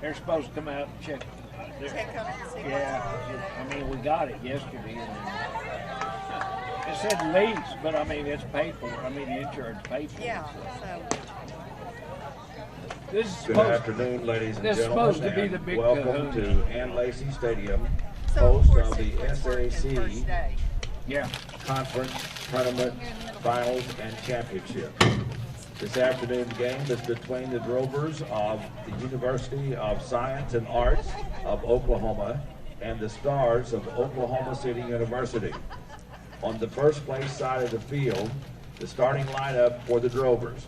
They're supposed to come out and check. Check on it and see Yeah, what's wrong. I mean, we got it yesterday. And it said lease, but I mean, it's paid for. I mean, the insurance paid for. Yeah, it, so. This is Good supposed, afternoon, ladies and this is gentlemen, supposed to be the and big welcome kahuna. to Ann Lacy Stadium, So host course, of the it's working first SAC day. Yeah. Conference, Tournament, Finals, and Championship. This afternoon's game is between the Drovers of the University of Science and Arts of Oklahoma and the Stars of Oklahoma City University. On the first place side of the field, the starting lineup for the Drovers.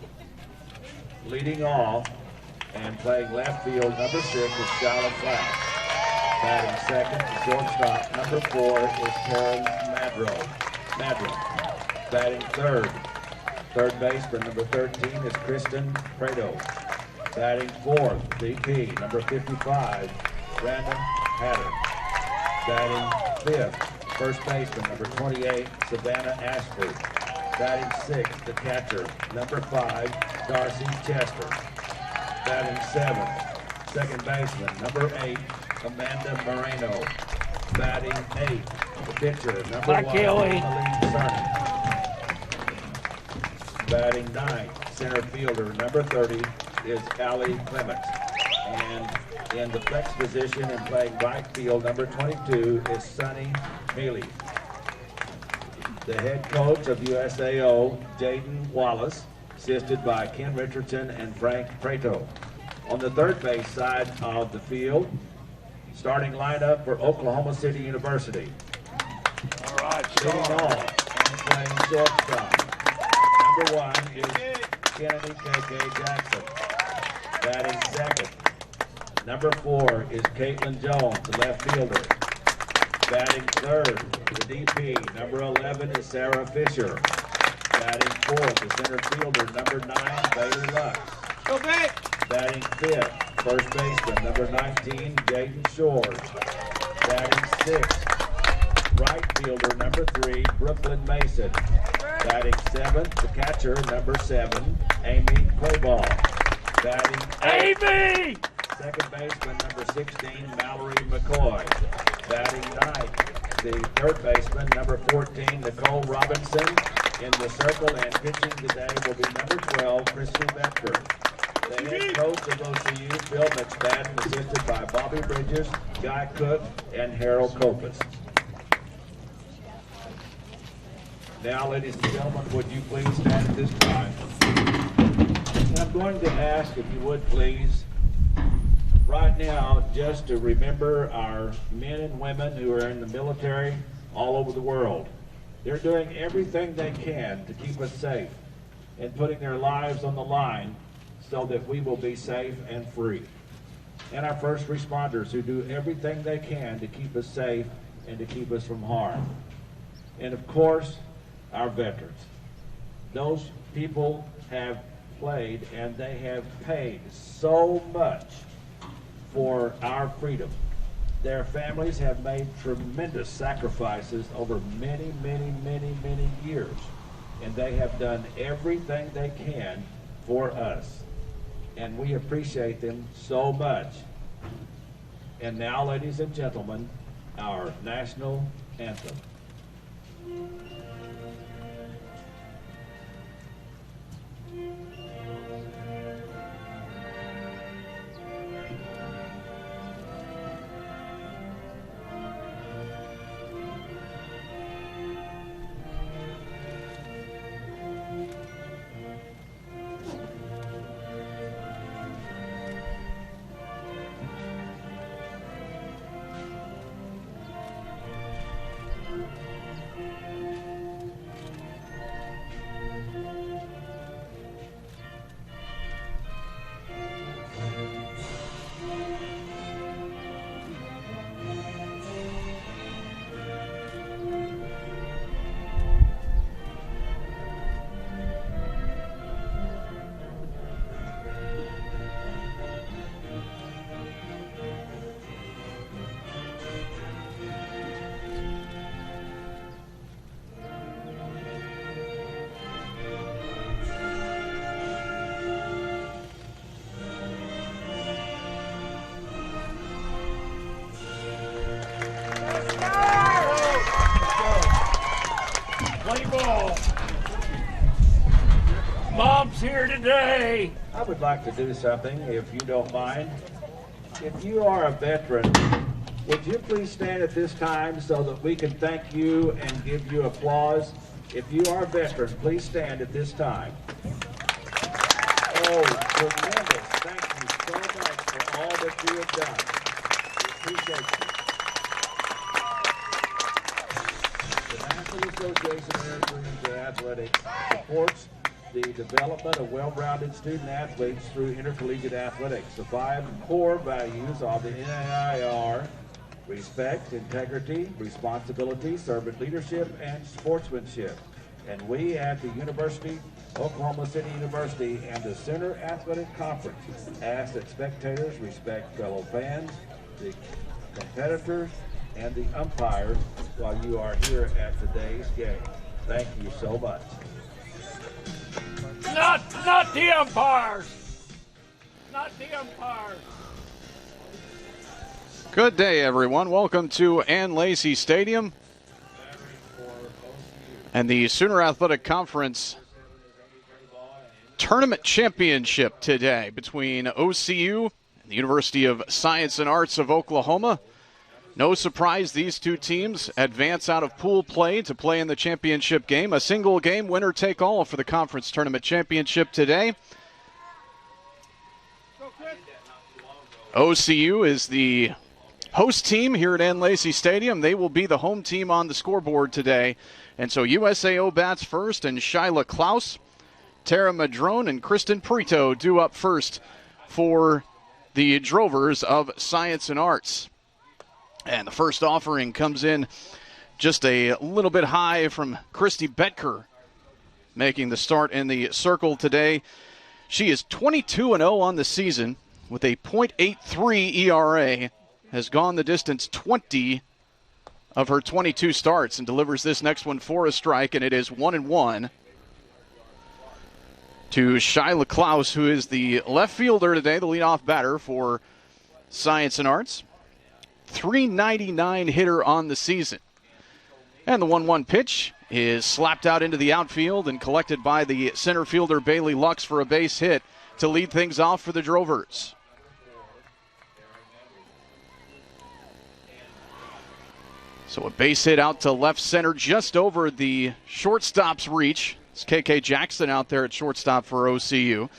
Leading off and playing left field, number 6 is Shalom Flash. Batting second, shortstop, number 4 is Karen Madrone. Batting third baseman, number 13 is Kristin Prato. Batting fourth, DP, number 55, Randa. Batting fifth, first baseman, number 28, Savannah Ashford. Batting sixth, the catcher, number 5, Darcy Chester. Batting seventh, second baseman, number 8, Amanda Moreno. Batting eighth, the pitcher, number 1, Emily Cerny. Batting ninth, center fielder, number 30, is Allie Clements. And in the flex position and playing right field, number 22, is Sunny Haley. The head coach of USAO, Jaden Wallace, assisted by Ken Richardson and Frank Prato. On the third base side of the field, starting lineup for Oklahoma City University. All right. Leading off and playing shortstop. Number 1 is Kennedy K.K. Jackson. Batting second. Number 4 is Caitlin Jones, the left fielder. Batting third, the DP, number 11 is Sarah Fisher. Batting fourth, the center fielder, number 9, Bailey Lux. Go back. Batting fifth, first baseman, number 19, Jaden Shores. Batting sixth, right fielder, number 3, Brooklyn Mason. Batting seventh, the catcher, number 7, Amy Clayball. Batting eighth, Amy! second baseman, number 16, Mallory Mccoy. Batting ninth, the third baseman, number 14, Nicole Robinson. In the circle and pitching today will be number 12, Christy Becker. The head coach of OCU, Phil McSpadden, assisted by Bobby Bridges, Guy Cook, and Harold Copus. Now, ladies and gentlemen, would you please stand at this time? And I'm going to ask if you would please, right now, just to remember our men and women who are in the military all over the world. They're doing everything they can to keep us safe and putting their lives on the line so that we will be safe and free. And our first responders who do everything they can to keep us safe and to keep us from harm. And of course, our veterans. Those people have played and they have paid so much for our freedom. Their families have made tremendous sacrifices over many, many, many, many years. And they have done everything they can for us. And we appreciate them so much. And now, ladies and gentlemen, our national anthem. volleyball. Mom's here today. I would like to do something, if you don't mind. If you are a veteran, would you please stand at this time so that we can thank you and give you applause? If you are a veteran, please stand at this time. Oh, tremendous. Thank you so much for all that you have done. We appreciate you. The National Association of Intercollegiate Athletics supports the development of well-rounded student athletes through intercollegiate athletics. The 5 core values of the NAIA are respect, integrity, responsibility, servant leadership, and sportsmanship. And we at the Oklahoma City University and the Center Athletic Conference ask that spectators respect fellow fans, the competitors, and the umpires while you are here at today's game. Thank you so much. Not the umpires. Not the umpires. Good day, everyone. Welcome to Ann Lacy Stadium and the Sooner Athletic Conference Tournament Championship today between OCU and the University of Science and Arts of Oklahoma. No surprise, these two teams advance out of pool play to play in the championship game. A single game, winner take all for the conference tournament championship today. OCU is the host team here at Ann Lacy Stadium. They will be the home team on the scoreboard today. And so USAO bats first, and Shyla Klaus, Tara Madrone, and Kristin Prato due up first for the Drovers of Science and Arts. And the first offering comes in just a little bit high from Christy Betker, making the start in the circle today. She is 22-0 on the season with a .83 ERA, has gone the distance 20 of her 22 starts, and delivers this next one for a strike, and it is 1-1 to Shyla Klaus, who is the left fielder today, the leadoff batter for Science and Arts. .399 hitter on the season. And the 1-1 pitch is slapped out into the outfield and collected by the center fielder Bailey Lux for a base hit to lead things off for the Drovers. So a base hit out to left center just over the shortstop's reach. It's KK Jackson out there at shortstop for OCU.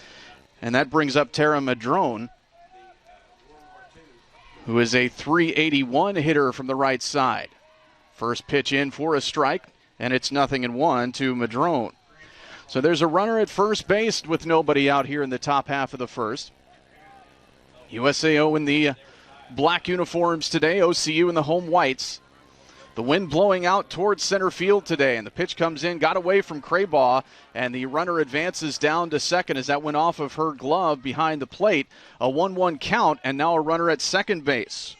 And that brings up Tara Madrone, who is a .381 hitter from the right side. First pitch in for a strike, and it's 0-1 to Madrone. So there's a runner at first base with nobody out here in the top half of the first. USAO in the black uniforms today, OCU in the home whites. The wind blowing out towards center field today, and the pitch comes in, got away from Craybaugh, and the runner advances down to second as that went off of her glove behind the plate. A 1-1 count, and now a runner at second base.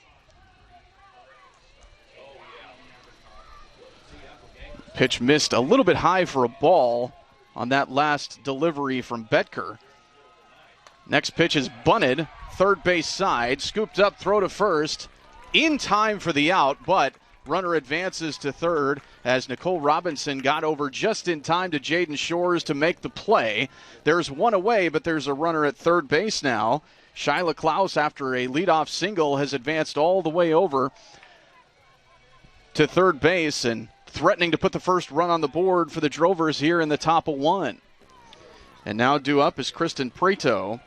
Pitch missed a little bit high for a ball on that last delivery from Betker. Next pitch is bunted, third base side, scooped up, throw to first, in time for the out, but runner advances to third as Nicole Robinson got over just in time to Jaden Shores to make the play. There's one away, but there's a runner at third base now. Shyla Klaus, after a leadoff single, has advanced all the way over to third base and threatening to put the first run on the board for the Drovers here in the top of one. And now due up is Kristin Prato.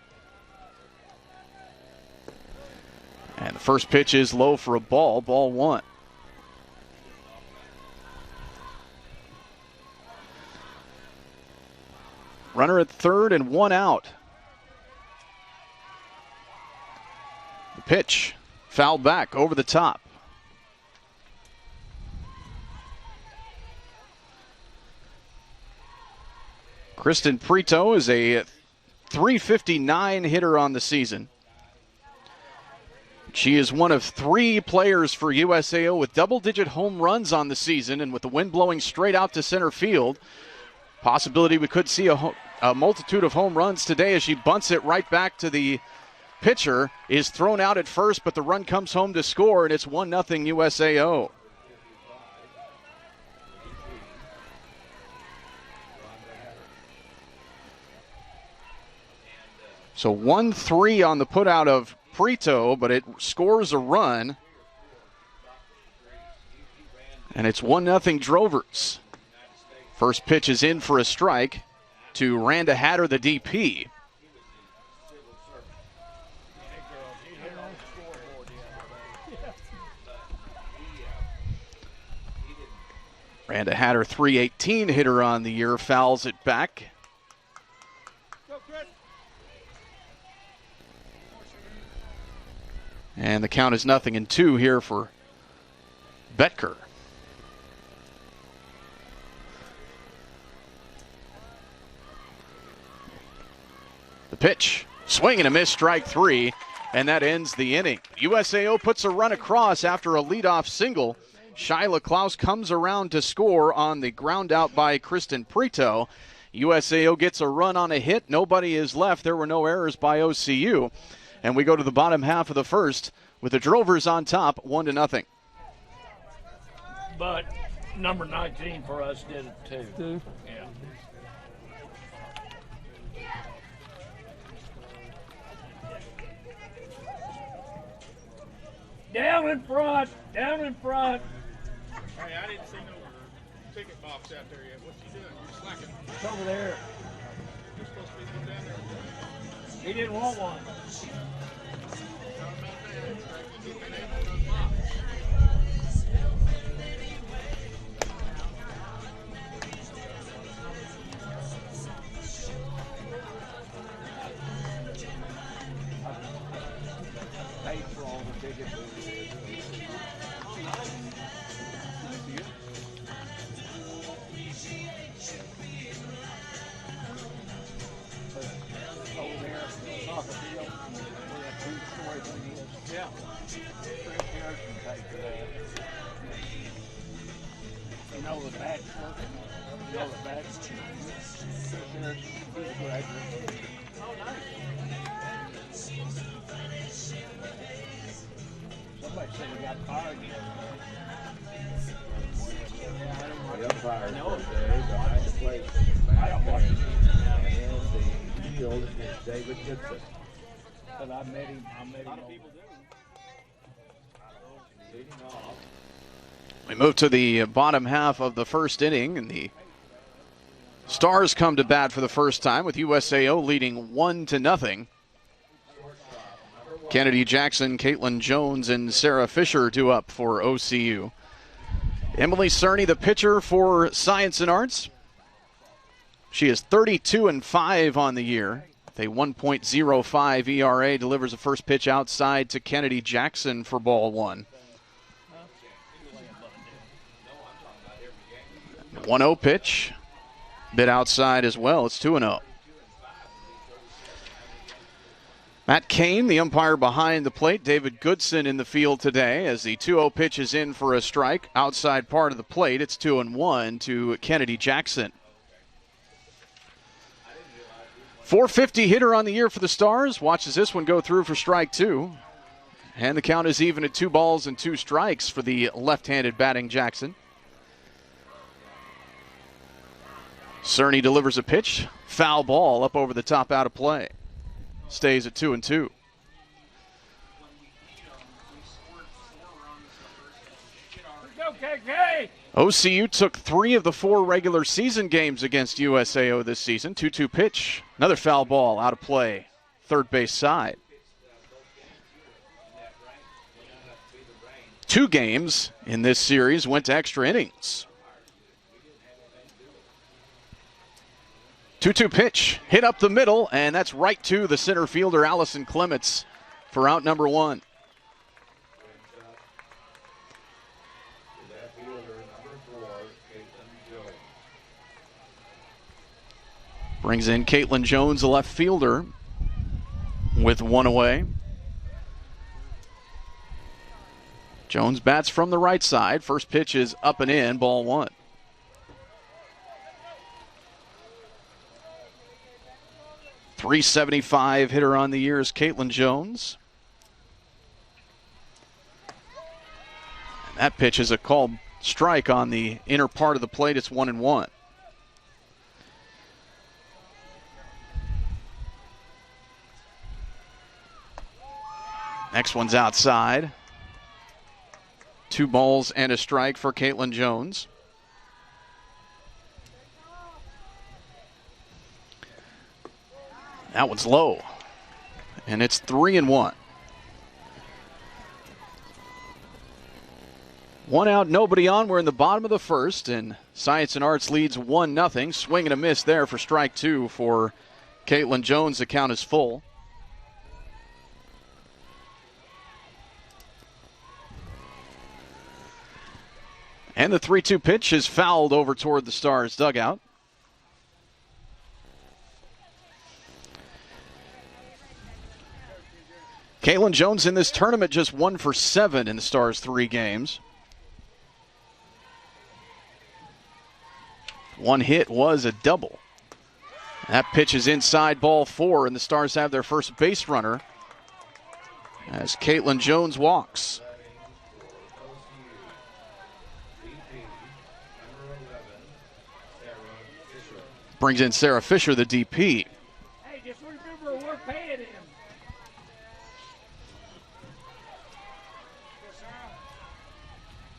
And the first pitch is low for a ball, ball one. Runner at third and one out. The pitch fouled back over the top. Kristin Prato is a .359 hitter on the season. She is one of three players for USAO with double-digit home runs on the season, and with the wind blowing straight out to center field, possibility we could see a multitude of home runs today as she bunts it right back to the pitcher, is thrown out at first, but the run comes home to score, and it's 1-0 USAO. So 1-3 on the putout of Prato, but it scores a run. And it's 1-0 Drovers. First pitch is in for a strike to Randa Hatter, the DP. Randa Hatter, 318 hitter on the year, fouls it back. And the count is 0-2 here for Betker. The pitch, swing and a miss, strike 3, and that ends the inning. USAO puts a run across after a leadoff single. Shyla Klaus comes around to score on the ground out by Kristin Prato. USAO gets a run on a hit. Nobody is left. There were no errors by OCU. And we go to the bottom half of the first with the Drovers on top, 1-0. But number 19 for us did it too. Yeah. Down in front, down in front. Hey, I didn't see no ticket box out there yet. What you doing? You're slacking. It's over there. You're supposed to be going down there. He didn't want one. Paid for all the tickets. Over there, soccer field, where that two-story thing is. Yeah. Chris Harrison paid for that. You know the badge work? You know the badge? Chris Harrison, he's a graduate. Oh, nice. Somebody said he got fired yesterday. The umpire No. today behind the plate. I don't watch it. And the field is David Gibson. But I met him. A lot of people do. Leading off. We move to the bottom half of the first inning, and the Stars come to bat for the first time with USAO leading 1-0. Kennedy Jackson, Caitlin Jones, and Sarah Fisher due up for OCU. Emily Cerny, the pitcher for Science and Arts. She is 32-5 on the year. A 1.05 ERA, delivers a first pitch outside to Kennedy Jackson for ball one. 1-0 pitch. Bit outside as well. It's 2-0. Matt Kane, the umpire behind the plate. David Goodson in the field today as the 2-0 pitch is in for a strike. Outside part of the plate. It's 2-1 to Kennedy Jackson. 450 hitter on the year for the Stars. Watches this one go through for strike 2. And the count is even at 2 balls and 2 strikes for the left-handed batting Jackson. Cerny delivers a pitch. Foul ball up over the top, out of play. Stays at 2-2. Go, KK! OCU took 3 of the 4 regular season games against USAO this season. 2-2 pitch. Another foul ball out of play. Third base side. 2 games in this series went to extra innings. 2-2 pitch. Hit up the middle, and that's right to the center fielder, Allison Clements, for out number 1. Brings in Caitlin Jones, the left fielder, with 1 away. Jones bats from the right side. First pitch is up and in, ball 1. .375 hitter on the year is Caitlin Jones. And that pitch is a called strike on the inner part of the plate. It's 1-1. Next one's outside. 2 balls and a strike for Caitlin Jones. That one's low. And it's 3-1. 1 out, nobody on. We're in the bottom of the first, and Science and Arts leads 1-0. Swing and a miss there for strike 2 for Caitlin Jones. The count is full. And the 3-2 pitch is fouled over toward the Stars dugout. Caitlin Jones in this tournament just 1 for 7 in the Stars' 3 games. 1 hit was a double. That pitch is inside, ball 4, and the Stars have their first base runner as Caitlin Jones walks. Brings in Sarah Fisher, the DP. Hey, just remember we're paying him.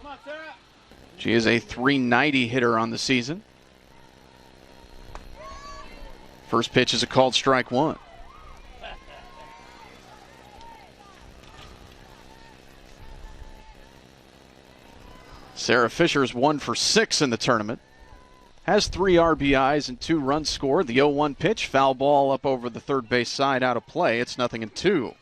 Come on, Sarah. She is a .390 hitter on the season. First pitch is a called strike 1. Sarah Fisher's 1 for 6 in the tournament. Has 3 RBIs and 2 runs scored. The 0-1 pitch, foul ball up over the third base side, out of play. It's 0-2.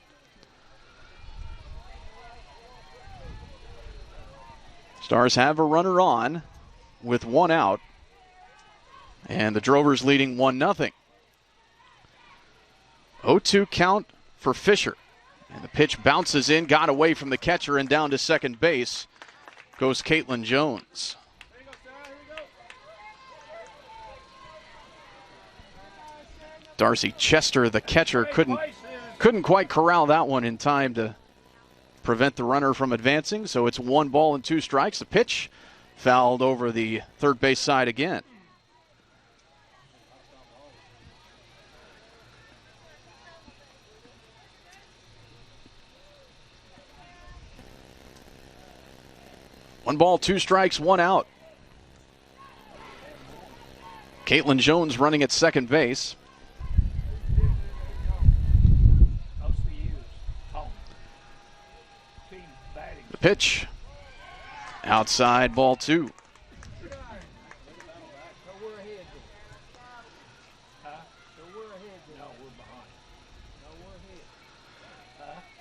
Stars have a runner on with 1 out. And the Drovers leading 1-0. 0-2 count for Fisher. And the pitch bounces in, got away from the catcher, and down to second base goes Caitlin Jones. Darcy Chester, the catcher, couldn't quite corral that one in time to prevent the runner from advancing. So it's 1 ball and 2 strikes. The pitch fouled over the third base side again. One ball, 2 strikes, 1 out. Caitlin Jones running at second base. The pitch. Outside, ball 2.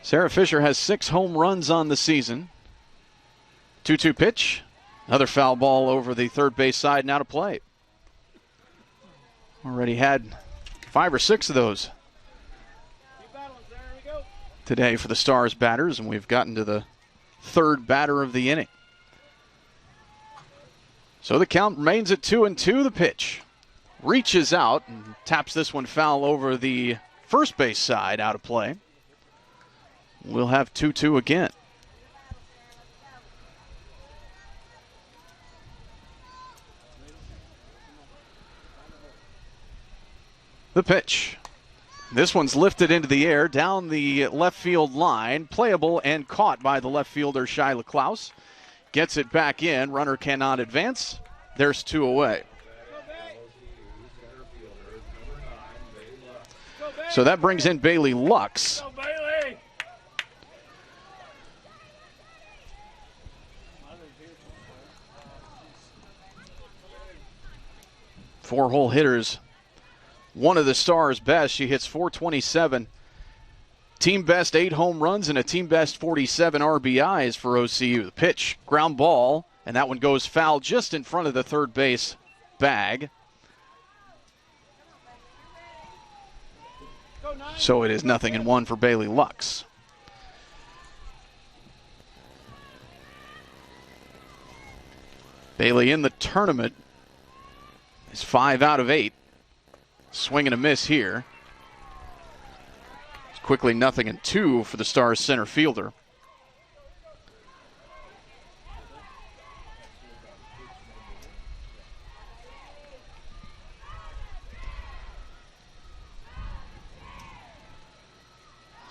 Sarah Fisher has 6 home runs on the season. 2-2 pitch. Another foul ball over the third base side and out of play. Already had 5 or 6 of those today for the Stars batters, and we've gotten to the third batter of the inning. So the count remains at 2-2. The pitch reaches out and taps this one foul over the first base side, out of play. We'll have 2-2 again. The pitch. This one's lifted into the air down the left field line. Playable and caught by the left fielder, Shyla Klaus. Gets it back in. Runner cannot advance. There's 2 away. So that brings in Bailey Lux. 4-hole hitters. One of the Stars' best. She hits .427. Team best 8 home runs and a team best 47 RBIs for OCU. The pitch, ground ball, and that one goes foul just in front of the third base bag. So it is 0-1 for Bailey Lux. Bailey in the tournament is 5 out of 8. Swing and a miss here. It's quickly 0-2 for the Stars center fielder.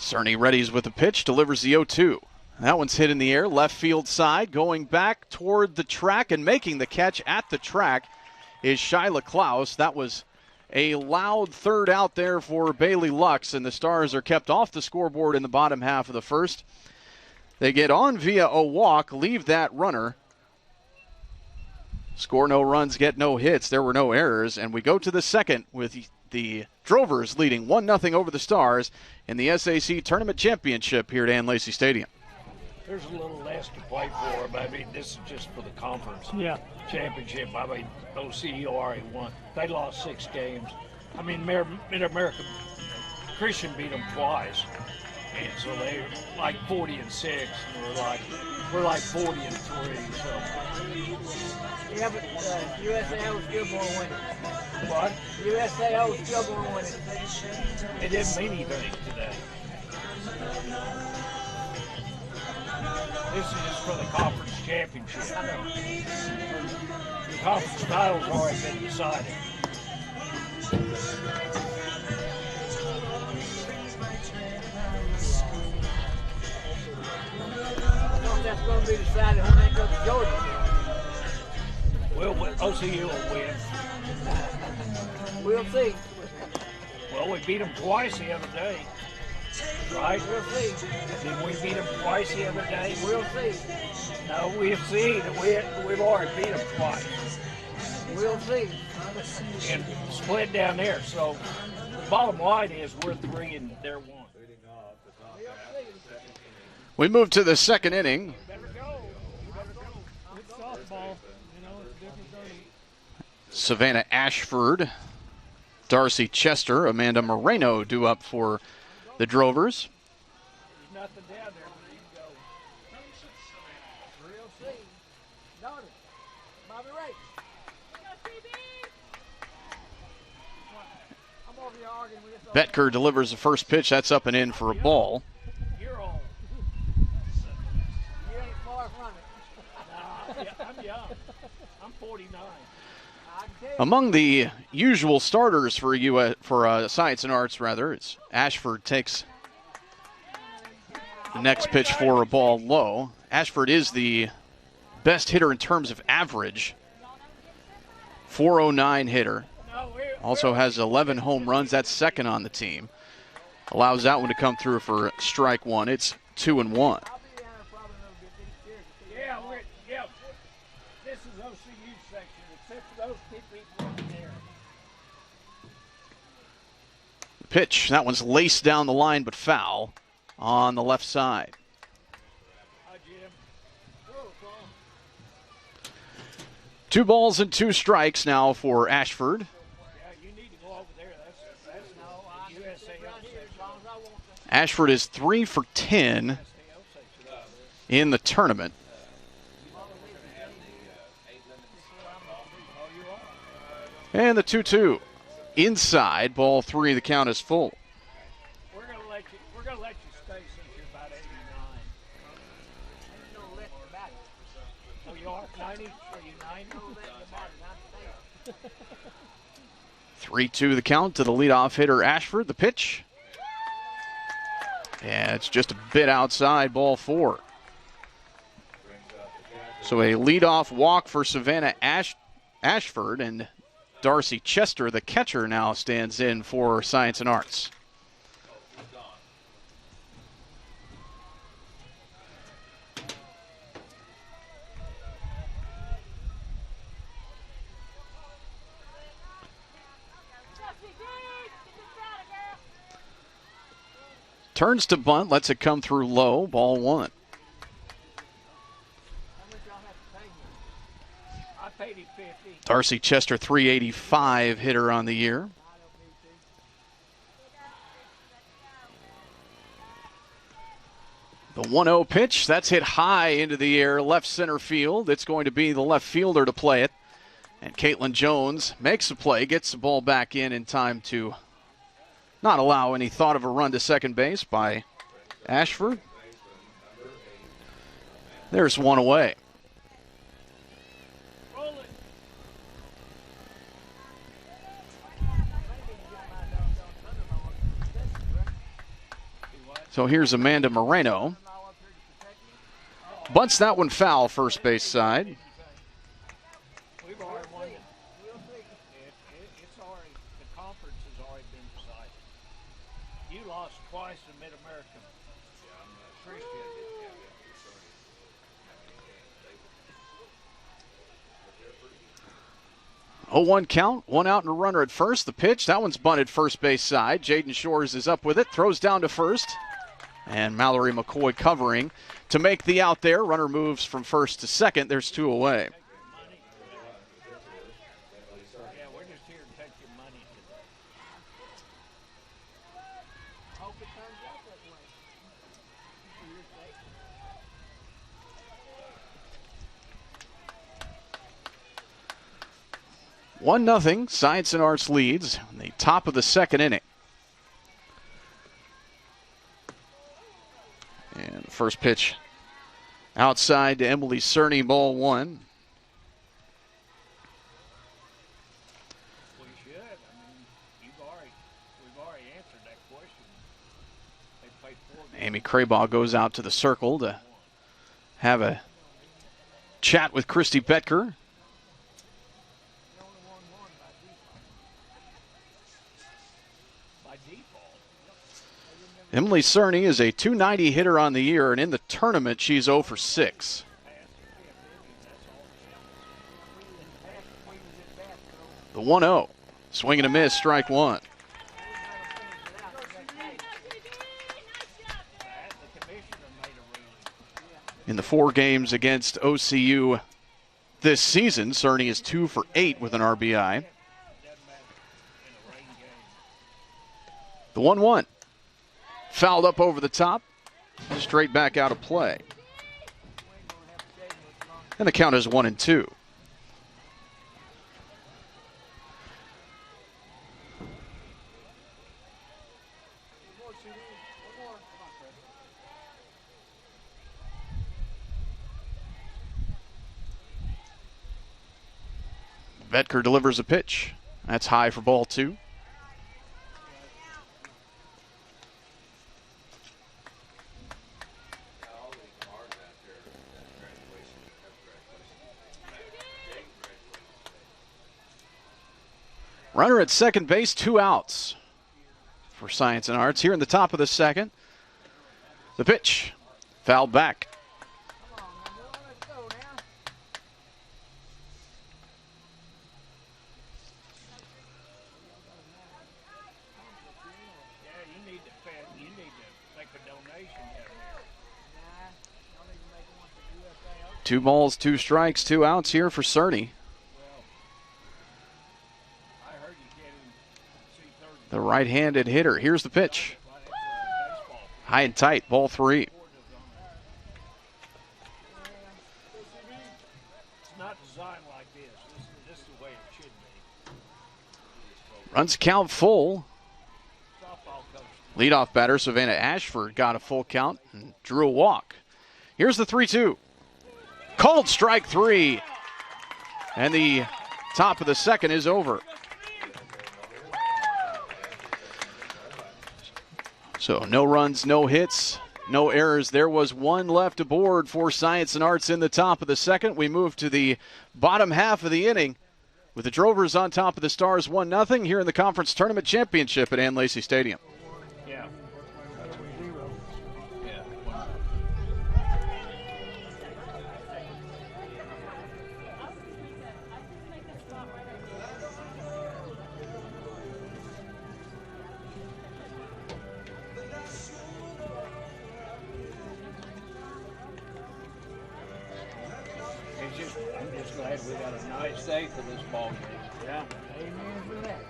Cerny readies with the pitch, delivers the 0-2. That one's hit in the air, left field side, going back toward the track and making the catch at the track is Shyla Klaus. That was a loud third out there for Bailey Lux, and the Stars are kept off the scoreboard in the bottom half of the first. They get on via a walk, leave that runner. Score no runs, get no hits. There were no errors, and we go to the second with the Drovers leading 1-0 over the Stars in the SAC Tournament Championship here at Ann Lacy Stadium. There's a little less to play for, but I mean, this is just for the conference championship. I mean, OCU already won. They lost 6 games. I mean, Mid-America Christian beat them twice, and so they're like 40-6, and we're like 40-3. So. Yeah, but USAO is still going to win it. What? USAO is still going to win it. It didn't mean anything today. This is just for the conference championship. The conference title's already been decided. I thought that's going to be decided when they go to Georgia. OCU will win. We'll see. Well, we beat them twice the other day. Right? We'll see. Did we beat them twice the other day? We'll see. No, we've seen that we've already beat them twice. We'll see. And split down there. So the bottom line is we're 3 and they're 1. We move to the second inning. Savannah Ashford, Darcy Chester, Amanda Moreno due up for the Drovers. There's nothing down there where you can go. We'll see. Daughter. Bobby Ray. I'm over here arguing with this. Betker delivers the first pitch. That's up and in for a ball. You're old. You ain't far from it. I'm young. I'm 49. Among the usual starters for Science and Arts, it's Ashford takes the next pitch for a ball low. Ashford is the best hitter in terms of average. 409 hitter. Also has 11 home runs. That's second on the team. Allows that one to come through for strike one. It's 2-1. Yeah. This is OCU section, except for those 2 people over there. Pitch. That one's laced down the line, but foul on the left side. Hi, Jim. 2 balls and 2 strikes now for Ashford. Yeah, you need to go over there. That's no USAO section. Ashford is 3 for 10 in the tournament. And the 2-2 inside, ball 3. The count is full. We're gonna let you stay since you're about 89. Oh, you are 90? Are you 90? 3-2 the count to the leadoff hitter Ashford. The pitch. Yeah, it's just a bit outside, ball 4. So a leadoff walk for Savannah Ashford, and Darcy Chester, the catcher, now stands in for Science and Arts. Turns to bunt, lets it come through low, ball 1. I paid him 50. Darcy Chester, 385 hitter on the year. The 1-0 pitch, that's hit high into the air, left center field. It's going to be the left fielder to play it. And Caitlin Jones makes the play, gets the ball back in time to not allow any thought of a run to second base by Ashford. There's one away. So here's Amanda Moreno. Bunts that one foul, first base side. We've already won it. It's already, the conference has already been decided. You lost twice in Mid-American. Christian. 0-1 count, one out and a runner at first. The pitch, that one's bunted first base side. Jaden Shores is up with it, throws down to first. And Mallory McCoy covering to make the out there. Runner moves from first to second. There's 2 away. Yeah, we're just here to take your money today. Hope it turns out that way. For your sake. 1-0, Science and Arts leads in the top of the second inning. And the first pitch outside to Emily Cerny, ball 1. We should. I mean, we've already answered that question. They played 4 games. Amy Craybaugh goes out to the circle to have a chat with Christy Betker. Emily Cerny is a .290 hitter on the year, and in the tournament, she's 0 for 6. The 1-0. Swing and a miss, strike 1. In the 4 games against OCU this season, Cerny is 2 for 8 with an RBI. The 1-1. Fouled up over the top, straight back out of play. And the count is 1-2. Betker delivers a pitch. That's high for ball 2. Runner at second base, 2 outs for Science and Arts. Here in the top of the second. The pitch, fouled back. You need to make a donation down there. 2 balls, 2 strikes, 2 outs here for Cerny. The right-handed hitter. Here's the pitch. High and tight, ball 3. It's not designed like this. This is the way it should be. Runs count full. Leadoff batter Savannah Ashford got a full count and drew a walk. Here's the 3-2. Called strike 3. And the top of the second is over. So no runs, no hits, no errors. There was 1 left aboard for Science and Arts in the top of the second. We move to the bottom half of the inning with the Drovers on top of the Stars 1-0 here in the Conference Tournament Championship at Ann Lacy Stadium. Yeah. I'm just glad we got a nice day for this ball game. Yeah. Amen for that.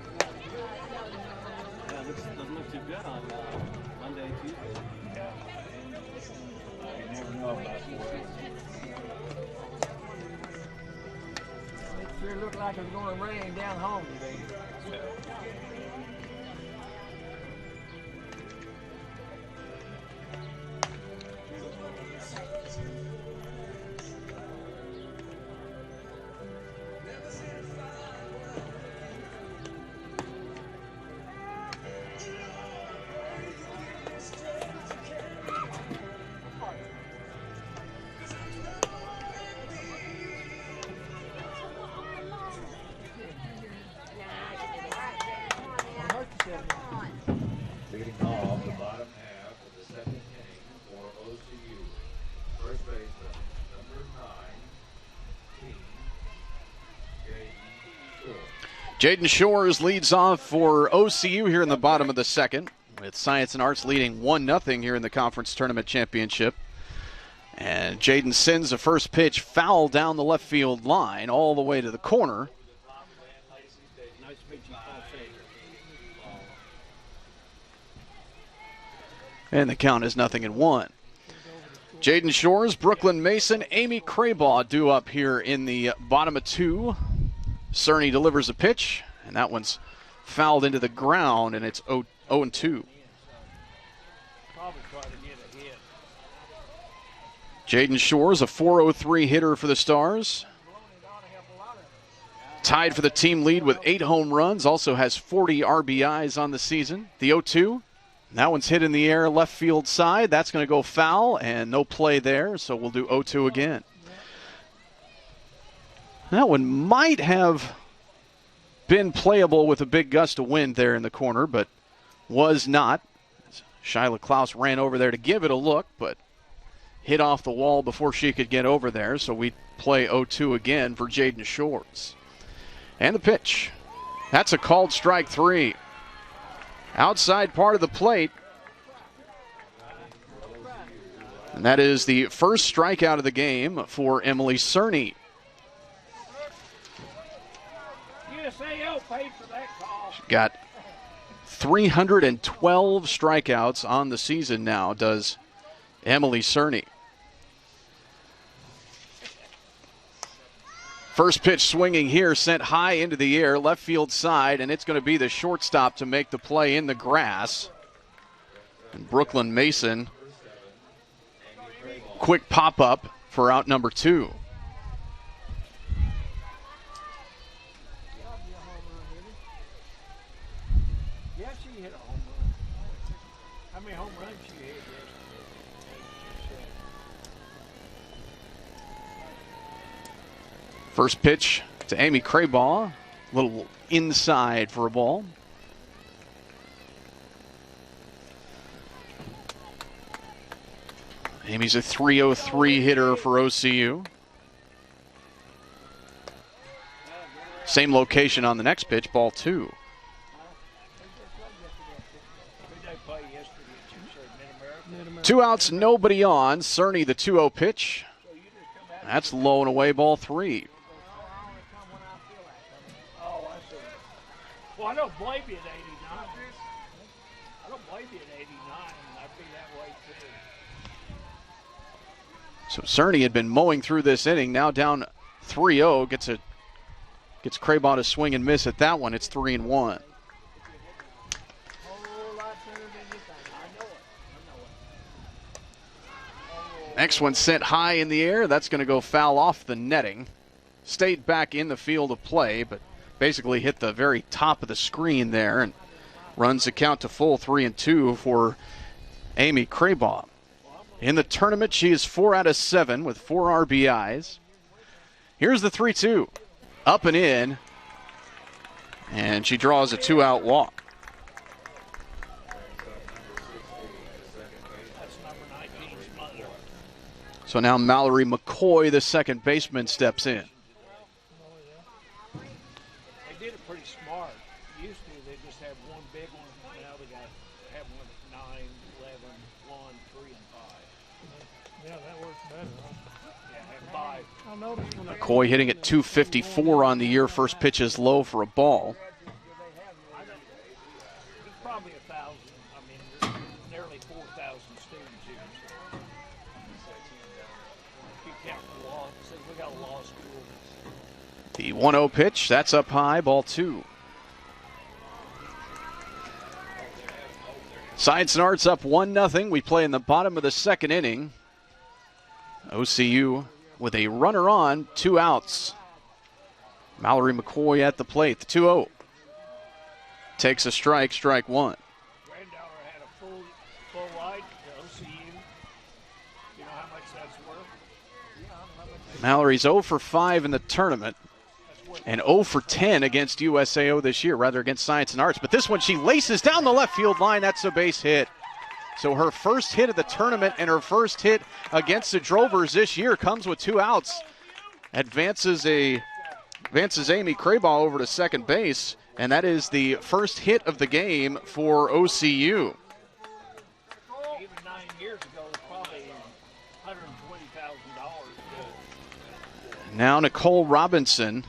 Yeah, it doesn't look too good on Monday, Tuesday. Yeah. You never know about the weather. It sure looked like it was going to rain down home today. Jaden Shores leads off for OCU here in the bottom of the second, with Science and Arts leading 1-0 here in the conference tournament championship. And Jaden sends a first pitch foul down the left field line all the way to the corner. And the count is 0-1. Jaden Shores, Brooklyn Mason, Amy Craybaugh due up here in the bottom of 2. Cerny delivers a pitch, and that one's fouled into the ground, and it's 0-2. Probably try to get a hit. Jaden Shores, a .403 hitter for the Stars. Tied for the team lead with 8 home runs, also has 40 RBIs on the season. The 0-2, that one's hit in the air left field side. That's going to go foul, and no play there, so we'll do 0-2 again. That one might have been playable with a big gust of wind there in the corner, but was not. Shyla Klaus ran over there to give it a look, but hit off the wall before she could get over there, so we play 0-2 again for Jaden Shores. And the pitch. That's a called strike 3. Outside part of the plate. And that is the first strikeout of the game for Emily Cerny. USAO paid for that call. She's got 312 strikeouts on the season now, does Emily Cerny. First pitch swinging here, sent high into the air, left field side, and it's going to be the shortstop to make the play in the grass. And Brooklyn Mason, quick pop-up for out number 2. Yeah, she hit a home run. How many home runs she hit yesterday? First pitch to Amy Craybaugh, a little inside for a ball. Amy's a .303 hitter for OCU. Same location on the next pitch, ball 2. Two outs, nobody on. Cerny, the 2-0 pitch. That's low and away, ball 3. Oh, I see. Well, I don't blame you at 89. I don't blame you at 89. I'd be that way too. So Cerny had been mowing through this inning, now down 3-0, gets Craybaugh to swing and miss at that one. It's 3-1. Next one sent high in the air. That's going to go foul off the netting. Stayed back in the field of play, but basically hit the very top of the screen there and runs the count to full 3-2 for Amy Craybaugh. In the tournament, she is 4 out of 7 with 4 RBIs. Here's the 3-2. Up and in. And she draws a 2-out walk. So now Mallory McCoy, the second baseman, steps in. They did it pretty smart. Used to, they just have one big one. Now they have one at 9, 11, 1, 3, and 5. Yeah, that works better. Yeah, and 5. I noticed when McCoy hitting at .254 on the year. First pitch is low for a ball. There's probably 1,000. I mean, nearly 4,000 students here. So. If you count the law, since we got a law school. The 1-0 pitch, that's up high, ball 2. Science and Arts up 1-0. We play in the bottom of the second inning. OCU with a runner on, 2 outs. Mallory McCoy at the plate, the 2-0. Takes a strike, strike 1. Granddaughter had a full ride to OCU. You know how much that's worth? Mallory's 0 for 5 in the tournament and 0 for 10 against USAO this year, rather against Science and Arts. But this one, she laces down the left field line. That's a base hit. So her first hit of the tournament and her first hit against the Drovers this year comes with 2 outs. Advances a advances Amy Craybaugh over to second base, and that is the first hit of the game for OCU. Even 9 years ago, it was probably $120,000. Now Nicole Robinson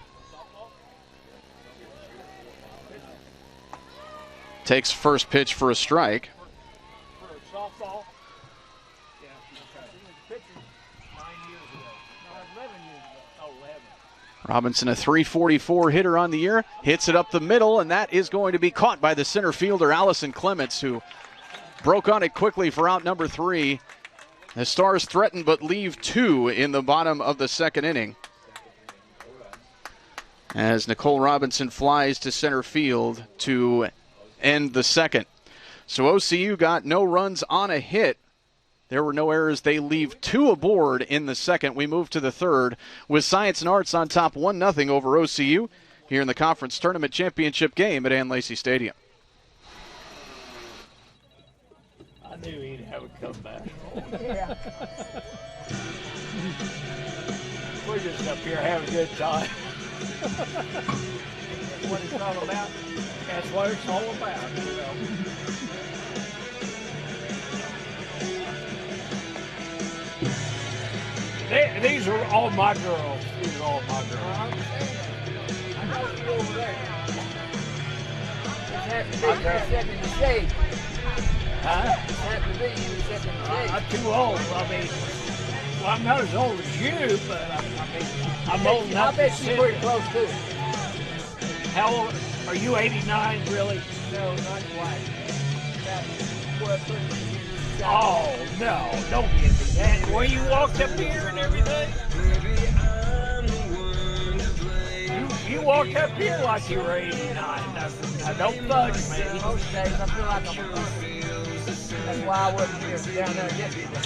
takes first pitch for a strike. For a softball? Yeah, okay. He was pitching 9 years ago. No, 11 years ago. Oh, 11. Robinson, a .344 hitter on the year, hits it up the middle, and that is going to be caught by the center fielder, Allison Clements, who broke on it quickly for out number 3. The Stars threatened but leave 2 in the bottom of the second inning, as Nicole Robinson flies to center field to end the second. So OCU got no runs on a hit. There were no errors. They leave 2 aboard in the second. We move to the third with Science and Arts on top 1-0 over OCU here in the conference tournament championship game at Ann Lacy Stadium. I knew he'd have a comeback. Yeah. We're just up here having a good time. What it's all about. That's what it's all about, you know. These are all my girls. These are all my girls. I know you over there. It's happy to be you except in the shade. Huh? It's happy to be you except in the shade. I'm too old. I mean, well, I'm not as old as you, but I'm old I enough to bet sit. you're pretty close to it. How old? Are you 89, really? No, not quite. About 12, 13 years. Oh, no, don't give me that. Where you walked up here and everything? You walked up here like you were 89. Now don't budge me. Most days I feel like I'm 30. That's why I wasn't here down there yesterday.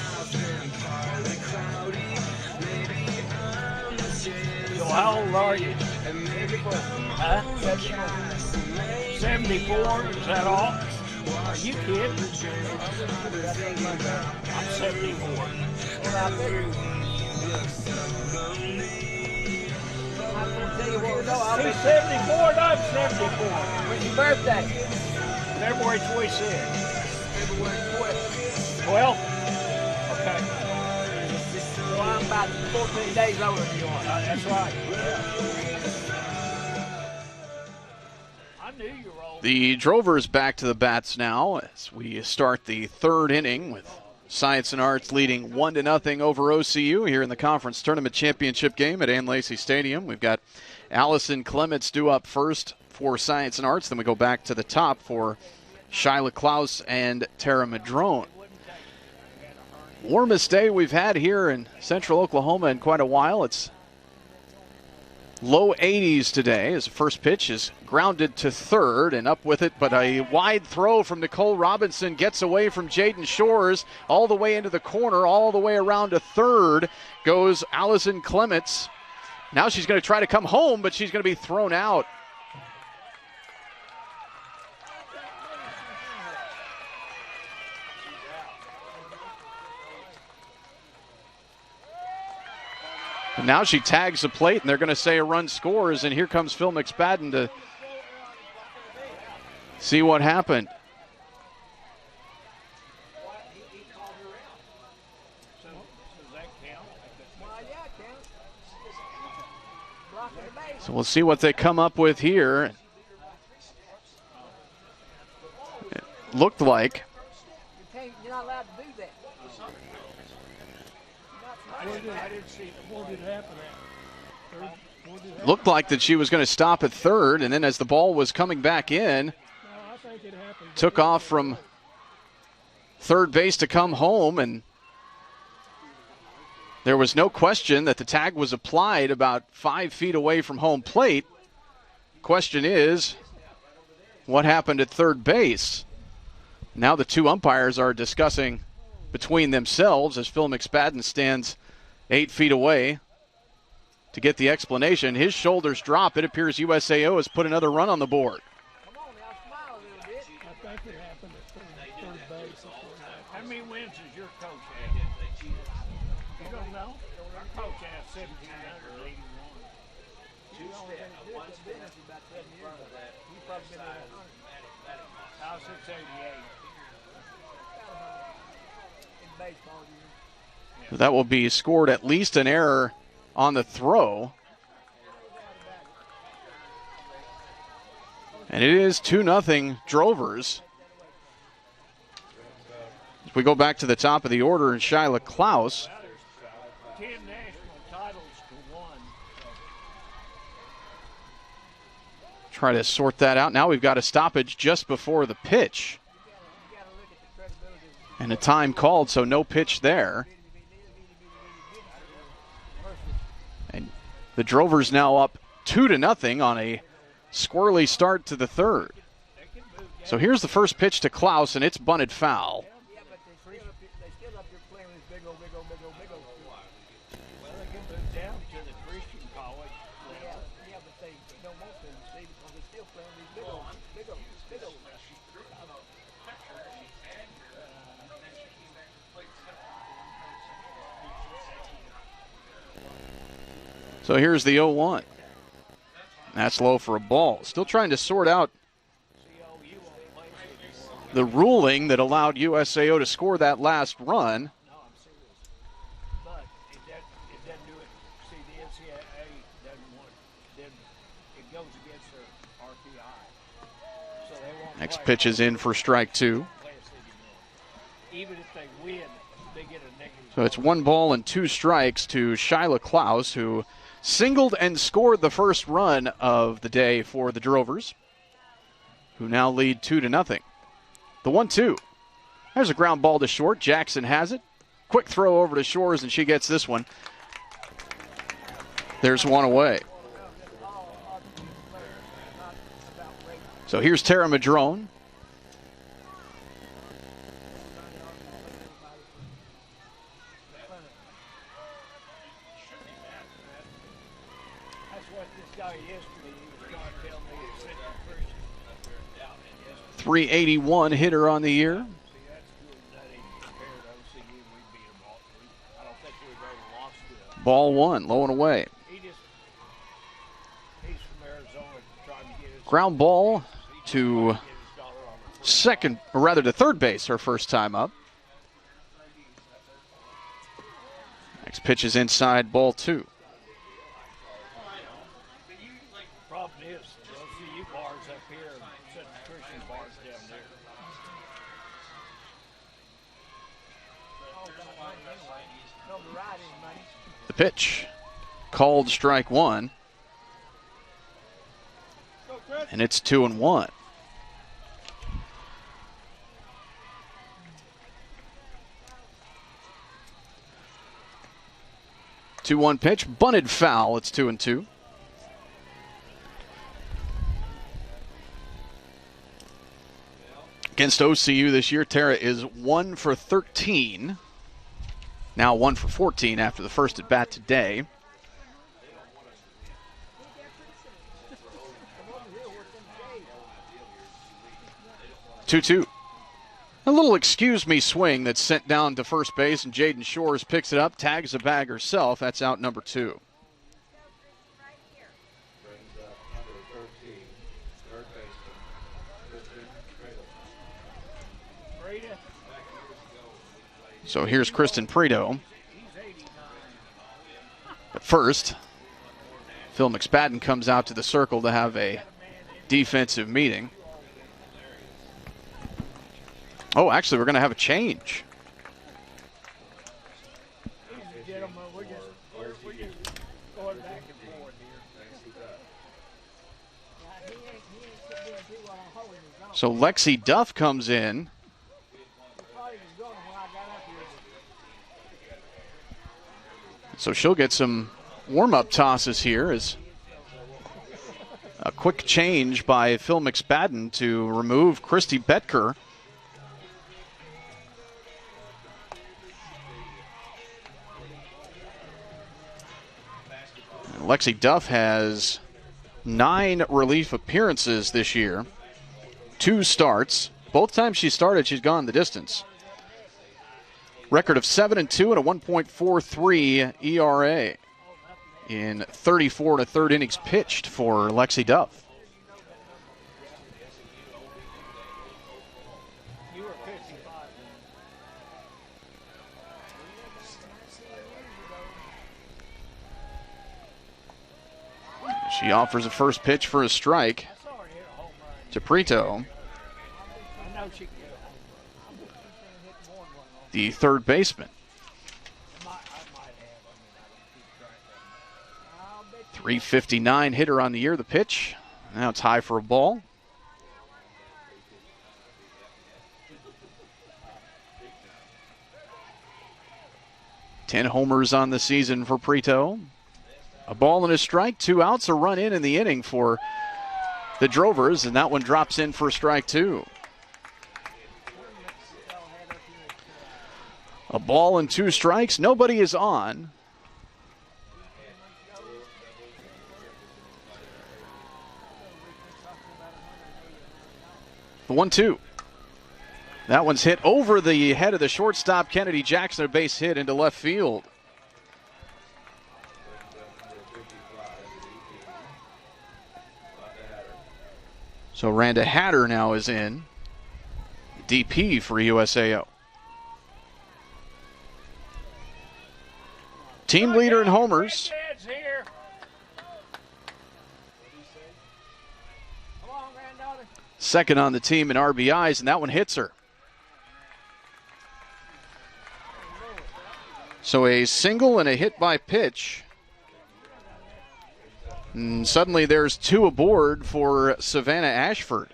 So how old are you? 74. Huh? 74. 74? Is that all? Are you kidding? I'm 74. Well, I figured. I'm going to tell you what we know. I'll be He's 74 and I'm 74. When's your birthday? February 26th. February 12? 12th. Okay. So I'm about 14 days older than you are. That's right. I knew you were old. The Drovers back to the bats now as we start the third inning with Science and Arts leading 1-0 over OCU here in the conference tournament championship game at Ann Lacy Stadium. We've got Allison Clements due up first for Science and Arts. Then we go back to the top for Shyla Klaus and Tara Madrone. Warmest day we've had here in central Oklahoma in quite a while. It's low 80s today as the first pitch is grounded to third and up with it, but a wide throw from Nicole Robinson gets away from Jaden Shores all the way into the corner, all the way around to third goes Allison Clements. Now she's going to try to come home, but she's going to be thrown out. And now she tags the plate, and they're going to say a run scores, and here comes Phil McSpadden to see what happened. So we'll see what they come up with here. It looked like You're not allowed to do that. I didn't see it. What did happen at? looked like that she was going to stop at third, and then as the ball was coming back in, took off from third base to come home, and there was no question that the tag was applied about 5 feet away from home plate. Question is, what happened at third base? Now the two umpires are discussing between themselves as Phil McSpadden stands 8 feet away to get the explanation. His shoulders drop. It appears USAO has put another run on the board. Come on now, smile a little bit. I think it happened at third base. How many wins does your coach have? You don't know? Our coach has 1,781. About 7 years ago. He's probably been there 100. Now 688. In baseball, That will be scored at least an error on the throw. And it is 2-0 Drovers. As we go back to the top of the order, and Shyla Klaus. 10 national titles to 1. Try to sort that out. Now we've got a stoppage just before the pitch. And a time called, so no pitch there. And the Drovers now up 2-0 on a squirrely start to the third. So here's the first pitch to Klaus, and it's bunted foul. yeah, but they still up here playing with this big old stuff. Well, they can move down to the Christian college. Yeah, but they don't want to, see, because they're still playing these big old. So here's the 0-1. That's low for a ball. Still trying to sort out the ruling that allowed USAO to score that last run. No, I'm serious. But it doesn't do it. See, the NCAA doesn't want it goes against their RPI. So they won't Next play. pitch is in for strike 2. Even if they win, they get a negative. So it's 1 ball and 2 strikes to Shyla Klaus, who singled and scored the first run of the day for the Drovers, who now lead 2-0. The 1-2. There's a ground ball to short. Jackson has it. Quick throw over to Shores, and she gets this one. There's one away. So here's Tara Madrone. That's what this guy yesterday, he was trying to tell me, he said the Christian. 381 hitter on the year. See, that's good that he compared to OCU, we beat them all. I don't think we've ever lost to them. Ball 1, low and away. He's from Arizona trying to get his Ground ball to get his dollar on the second, or rather to third base, her first time up. Next pitch is inside, ball 2. problem is, the OCU bars up here, and the Christian bars down there. The pitch, called strike 1. And it's 2-1. Two-one pitch, bunted foul. It's 2-2. Against OCU this year, Tara is 1 for 13. Now 1 for 14 after the first at bat today. 2-2. A little excuse me swing that's sent down to first base, and Jaden Shores picks it up, tags the bag herself. That's out number 2. So here's Kristin Prato. But first, Phil McSpadden comes out to the circle to have a defensive meeting. Oh, actually, we're going to have a change. We're just going back and forth here. So Lexi Duff comes in. So she'll get some warm-up tosses here as a quick change by Phil McSpadden to remove Christy Betker. Lexi Duff has 9 relief appearances this year, 2 starts. Both times she started, she's gone the distance. Record of 7-2 and a 1.43 ERA. in 34 1/3 innings pitched for Lexi Duff. She offers a first pitch for a strike to Prato, the third baseman. 359 hitter on the year, the pitch. Now it's high for a ball. Ten homers on the season for Prato. A ball and a strike, 2 outs, a run in the inning for the Drovers, and that one drops in for strike 2. A ball and 2 strikes, nobody is on. The 1-2. That one's hit over the head of the shortstop, Kennedy Jackson, a base hit into left field. So Randa Hatter now is in, DP for USAO. Team leader in homers. Second on the team in RBIs, and that one hits her. So a single and a hit by pitch. And suddenly there's 2 aboard for Savannah Ashford.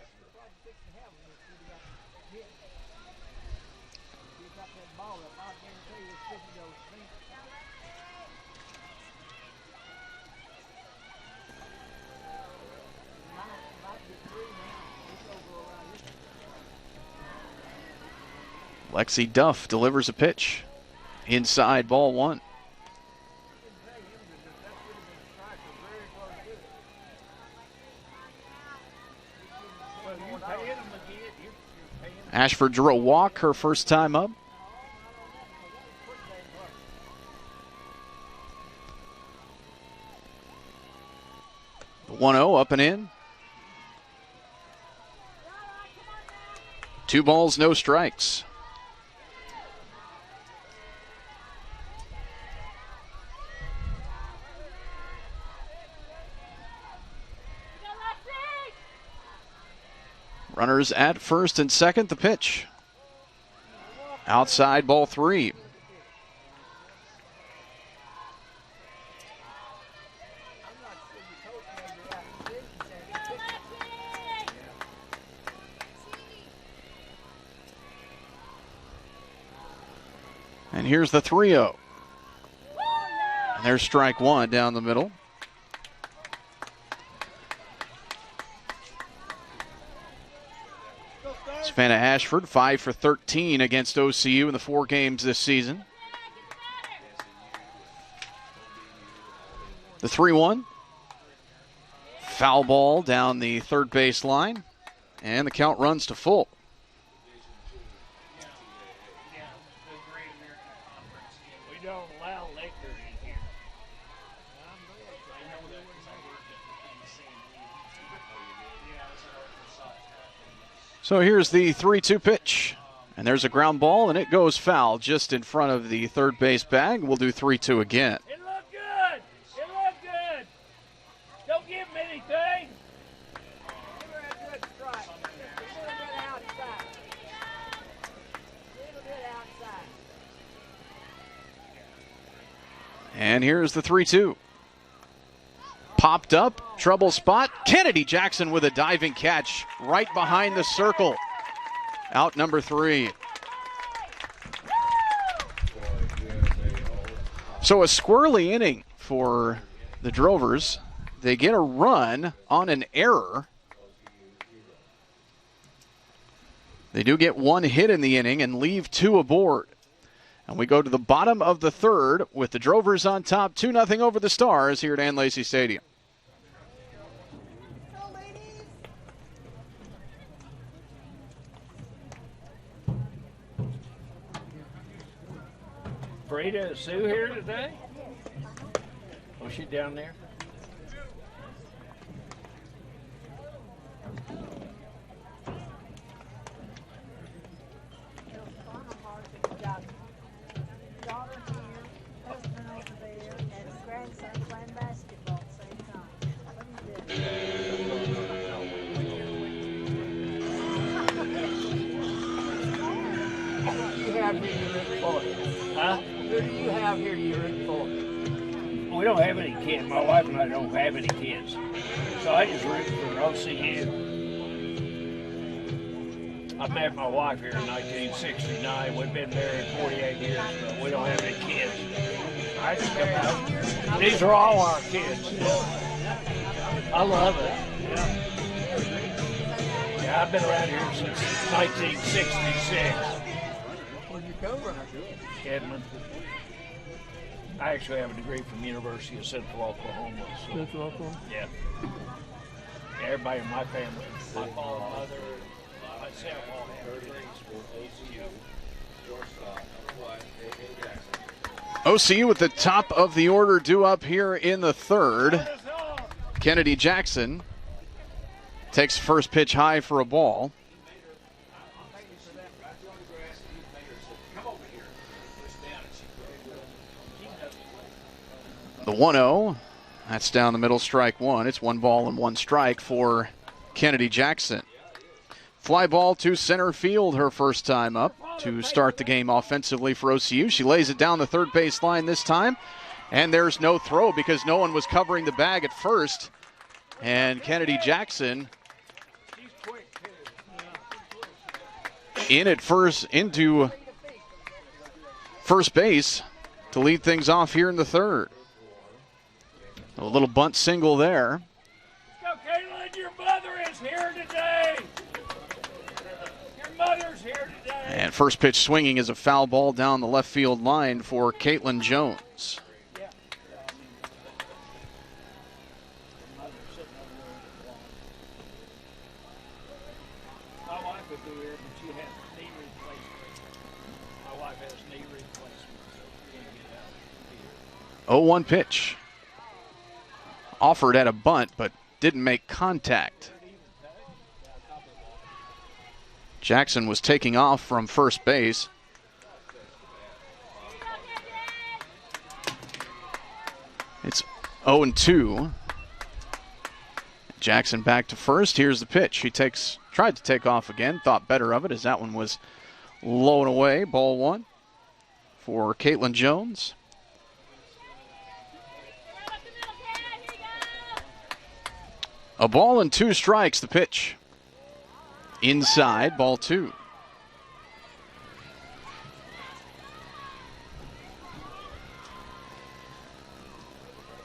Lexi Duff delivers a pitch. Inside, ball 1. Ashford drew a walk her first time up. The 1-0 up and in. 2 balls, no strikes. Runners at first and second, the pitch. Outside, ball 3. And here's the 3-0. And there's strike 1 down the middle. Savannah Ashford, 5 for 13 against OCU in the 4 games this season. The 3-1. Foul ball down the third base line. And the count runs to full. We don't allow liquor in here. So here's the 3-2 pitch. And there's a ground ball, and it goes foul just in front of the third base bag. We'll do 3-2 again. It looked good. It looked good. Don't give him anything. Give her a good strike. Just a little bit outside. A little bit outside. And here's the 3-2. Popped up, trouble spot. Kennedy Jackson with a diving catch right behind the circle. Out number 3. So a squirrely inning for the Drovers. They get a run on an error. They do get 1 hit in the inning and leave 2 aboard. And we go to the bottom of the third with the Drovers on top, 2-0 over the Stars here at Ann Lacy Stadium. Frida, is Sue here today? Was she down there? Daughter here, husband over there, and grandson playing basketball at the same time. What are you Who do you have here you root for? Huh? Who do you have here you root for? We don't have any kids. My wife and I don't have any kids. So I just root for OCU. I met my wife here in 1969. We've been married 48 years, but we don't have any kids. I just come out. These are all our kids. I love it. Yeah, I've been around here since 1966. Where'd you come from? Edmond. I actually have a degree from the University of Central Oklahoma. So. Central Oklahoma? Yeah. Everybody in my family, my father, mother, myself, all have degrees for OCU at the top of the order, due up here in the third. Kennedy Jackson takes first pitch high for a ball. The 1-0, that's down the middle, strike one. It's 1 ball and 1 strike for Kennedy Jackson. Fly ball to center field her first time up to start the game offensively for OCU. She lays it down the third base line this time, and there's no throw because no one was covering the bag at first. And Kennedy Jackson in at first, into first base to lead things off here in the third. A little bunt single there. Let's go, Caitlin. Your mother is here today. Your mother's here today. And first pitch swinging is a foul ball down the left field line for Caitlin Jones. My wife would be here, but she has knee replacement. My wife has knee replacement, so she can't get out. 0-1 pitch. Offered at a bunt, but didn't make contact. Jackson was taking off from first base. It's 0-2. Jackson back to first. Here's the pitch. He tried to take off again, thought better of it as that one was low and away. Ball one for Caitlin Jones. A ball and 2 strikes, the pitch. Inside, ball 2.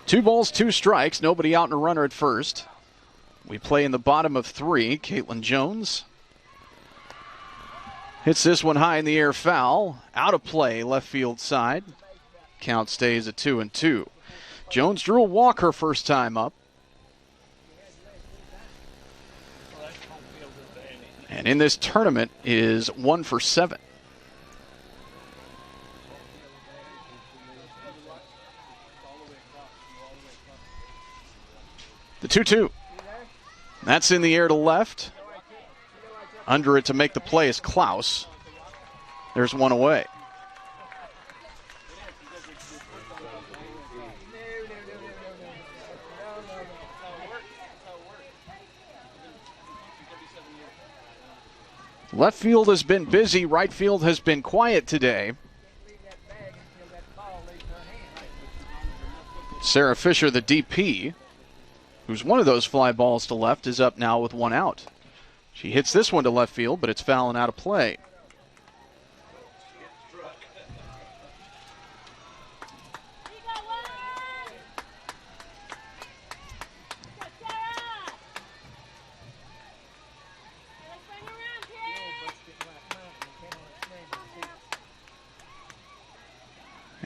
Two balls, 2 strikes, nobody out and a runner at first. We play in the bottom of 3. Caitlin Jones hits this one high in the air, foul. Out of play, left field side. Count stays at 2-2. Jones drew a walk her first time up. And in this tournament is 1 for 7. The 2-2. That's in the air to left. Under it to make the play is Klaus. There's one away. Left field has been busy. Right field has been quiet today. Sarah Fisher, the DP, who's one of those fly balls to left, is up now with 1 out. She hits this one to left field, but it's foul and out of play.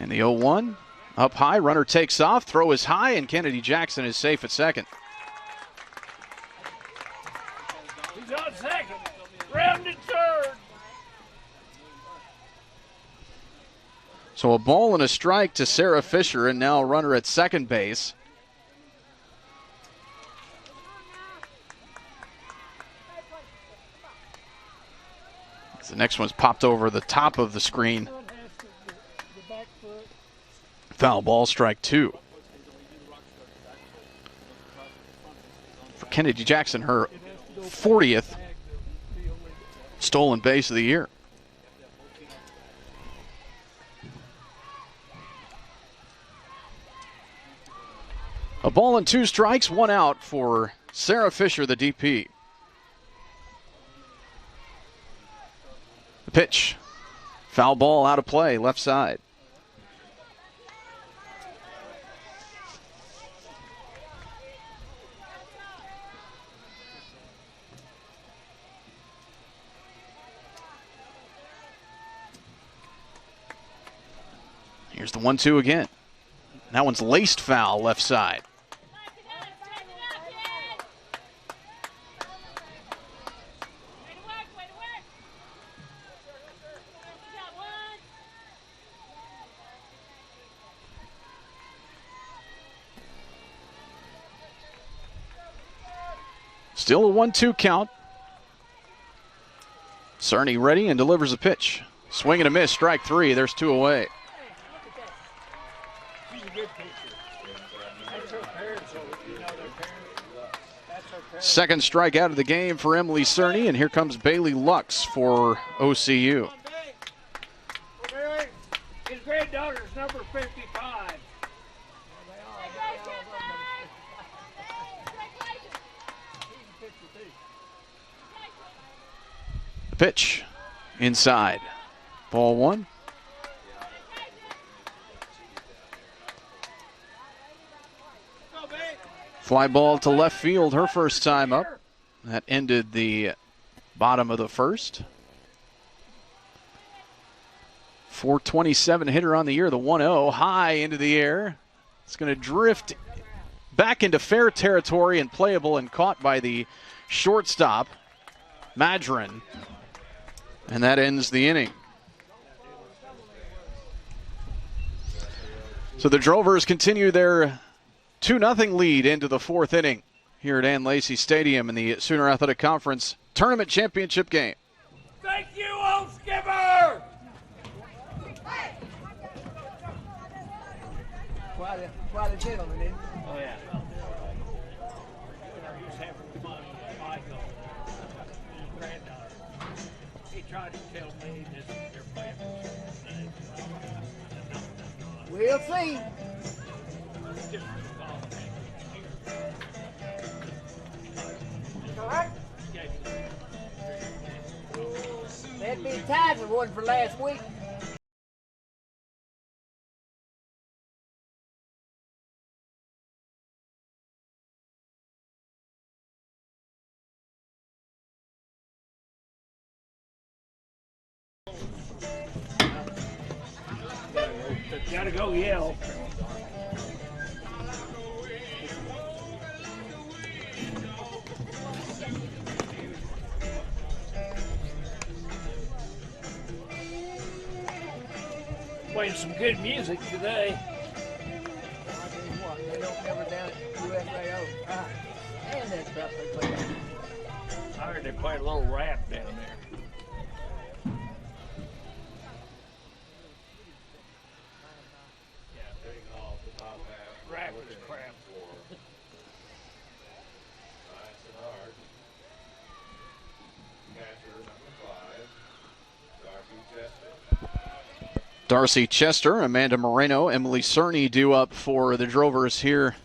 And the 0-1, up high, runner takes off, throw is high, and Kennedy Jackson is safe at second. He's on second, rounded third. So a ball and a strike to Sarah Fisher, and now a runner at second base. The next one's popped over the top of the screen. Foul ball, strike 2. For Kennedy Jackson, her 40th stolen base of the year. A ball and 2 strikes, 1 out for Sarah Fisher, the DP. The pitch. Foul ball out of play, left side. Here's the 1-2 again. That one's laced foul, left side. Still a 1-2 count. Cerny ready and delivers a pitch. Swing and a miss, strike 3. There's 2 away. Second strike out of the game for Emily Cerny, and here comes Bailey Lux for OCU. His granddaughter's number 55. Pitch inside. Ball 1. Fly ball to left field, her first time up. That ended the bottom of the first. 427 hitter on the year, the 1-0, high into the air. It's going to drift back into fair territory and playable, and caught by the shortstop, Madrone. And that ends the inning. So the Drovers continue their 2-0 lead into the 4th inning here at Ann Lacy Stadium in the Sooner Athletic Conference Tournament Championship game. Thank you, old skipper! Quite a gentleman, isn't he? Oh, yeah. He was having fun with Michael, his granddaughter. He tried to tell me this they're playing for We'll see. That'd be tied with one for last week. Gotta go yell. Playing some good music today. They don't cover down at USAO. And that stuff they play. I heard they play a little rap down there. Rap is crap. Darcy Chester, Amanda Moreno, Emily Cerny due up for the Drovers here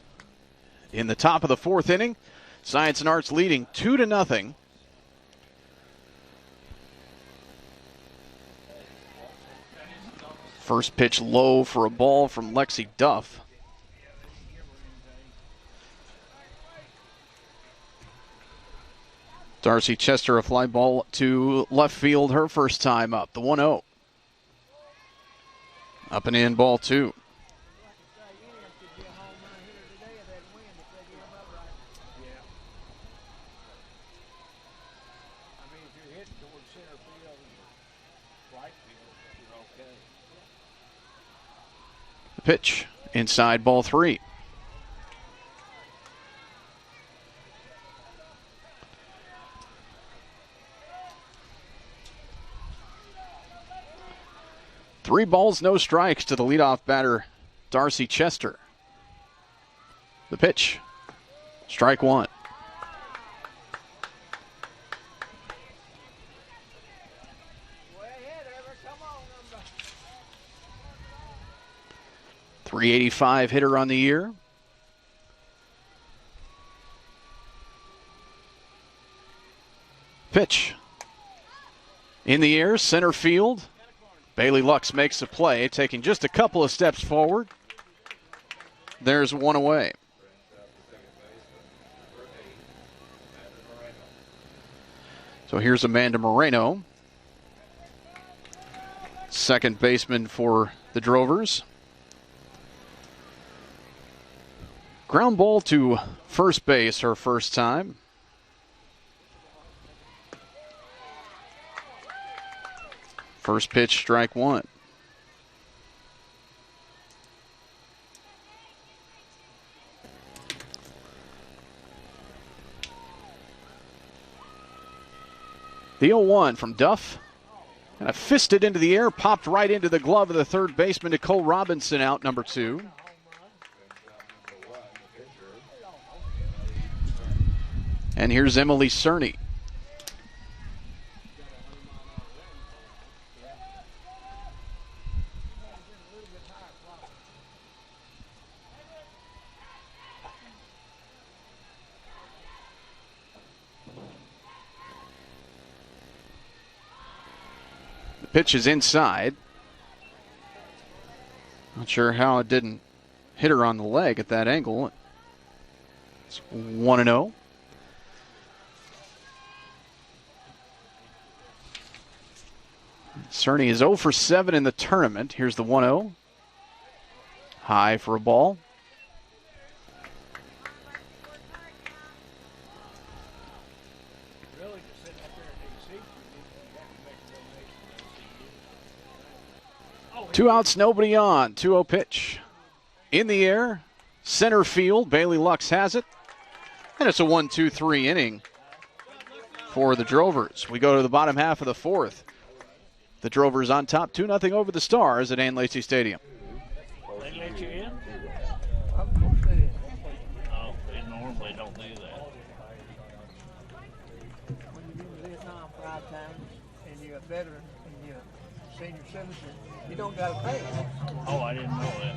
in the top of the 4th inning. Science and Arts leading 2-0. First pitch low for a ball from Lexi Duff. Darcy Chester, a fly ball to left field, her first time up, the 1-0. Up and in, ball 2. Pitch inside, ball 3. Three balls, no strikes to the leadoff batter, Darcy Chester. The pitch, strike 1. .385 hitter on the year. Pitch in the air, center field. Bailey Lux makes a play, taking just a couple of steps forward. There's one away. So here's Amanda Moreno, second baseman for the Drovers. Ground ball to first base her first time. First pitch, strike 1. The 0-1 from Duff. And a fisted into the air, popped right into the glove of the third baseman, Nicole Robinson, out number 2. And here's Emily Cerny. The pitch is inside. Not sure how it didn't hit her on the leg at that angle. It's 1-0. Cerny is 0 for 7 in the tournament. Here's the 1-0. High for a ball. Two outs, nobody on. 2-0 pitch. In the air, center field. Bailey Lux has it. And it's a 1-2-3 inning for the Drovers. We go to the bottom half of the 4th. The Drovers on top, 2-0 over the Stars at Ann Lacy Stadium. They let you in? Oh, they normally don't do that. When you've been to Vietnam 5 times and you're a veteran and you're a senior citizen, you don't got to pay. Oh, I didn't know that.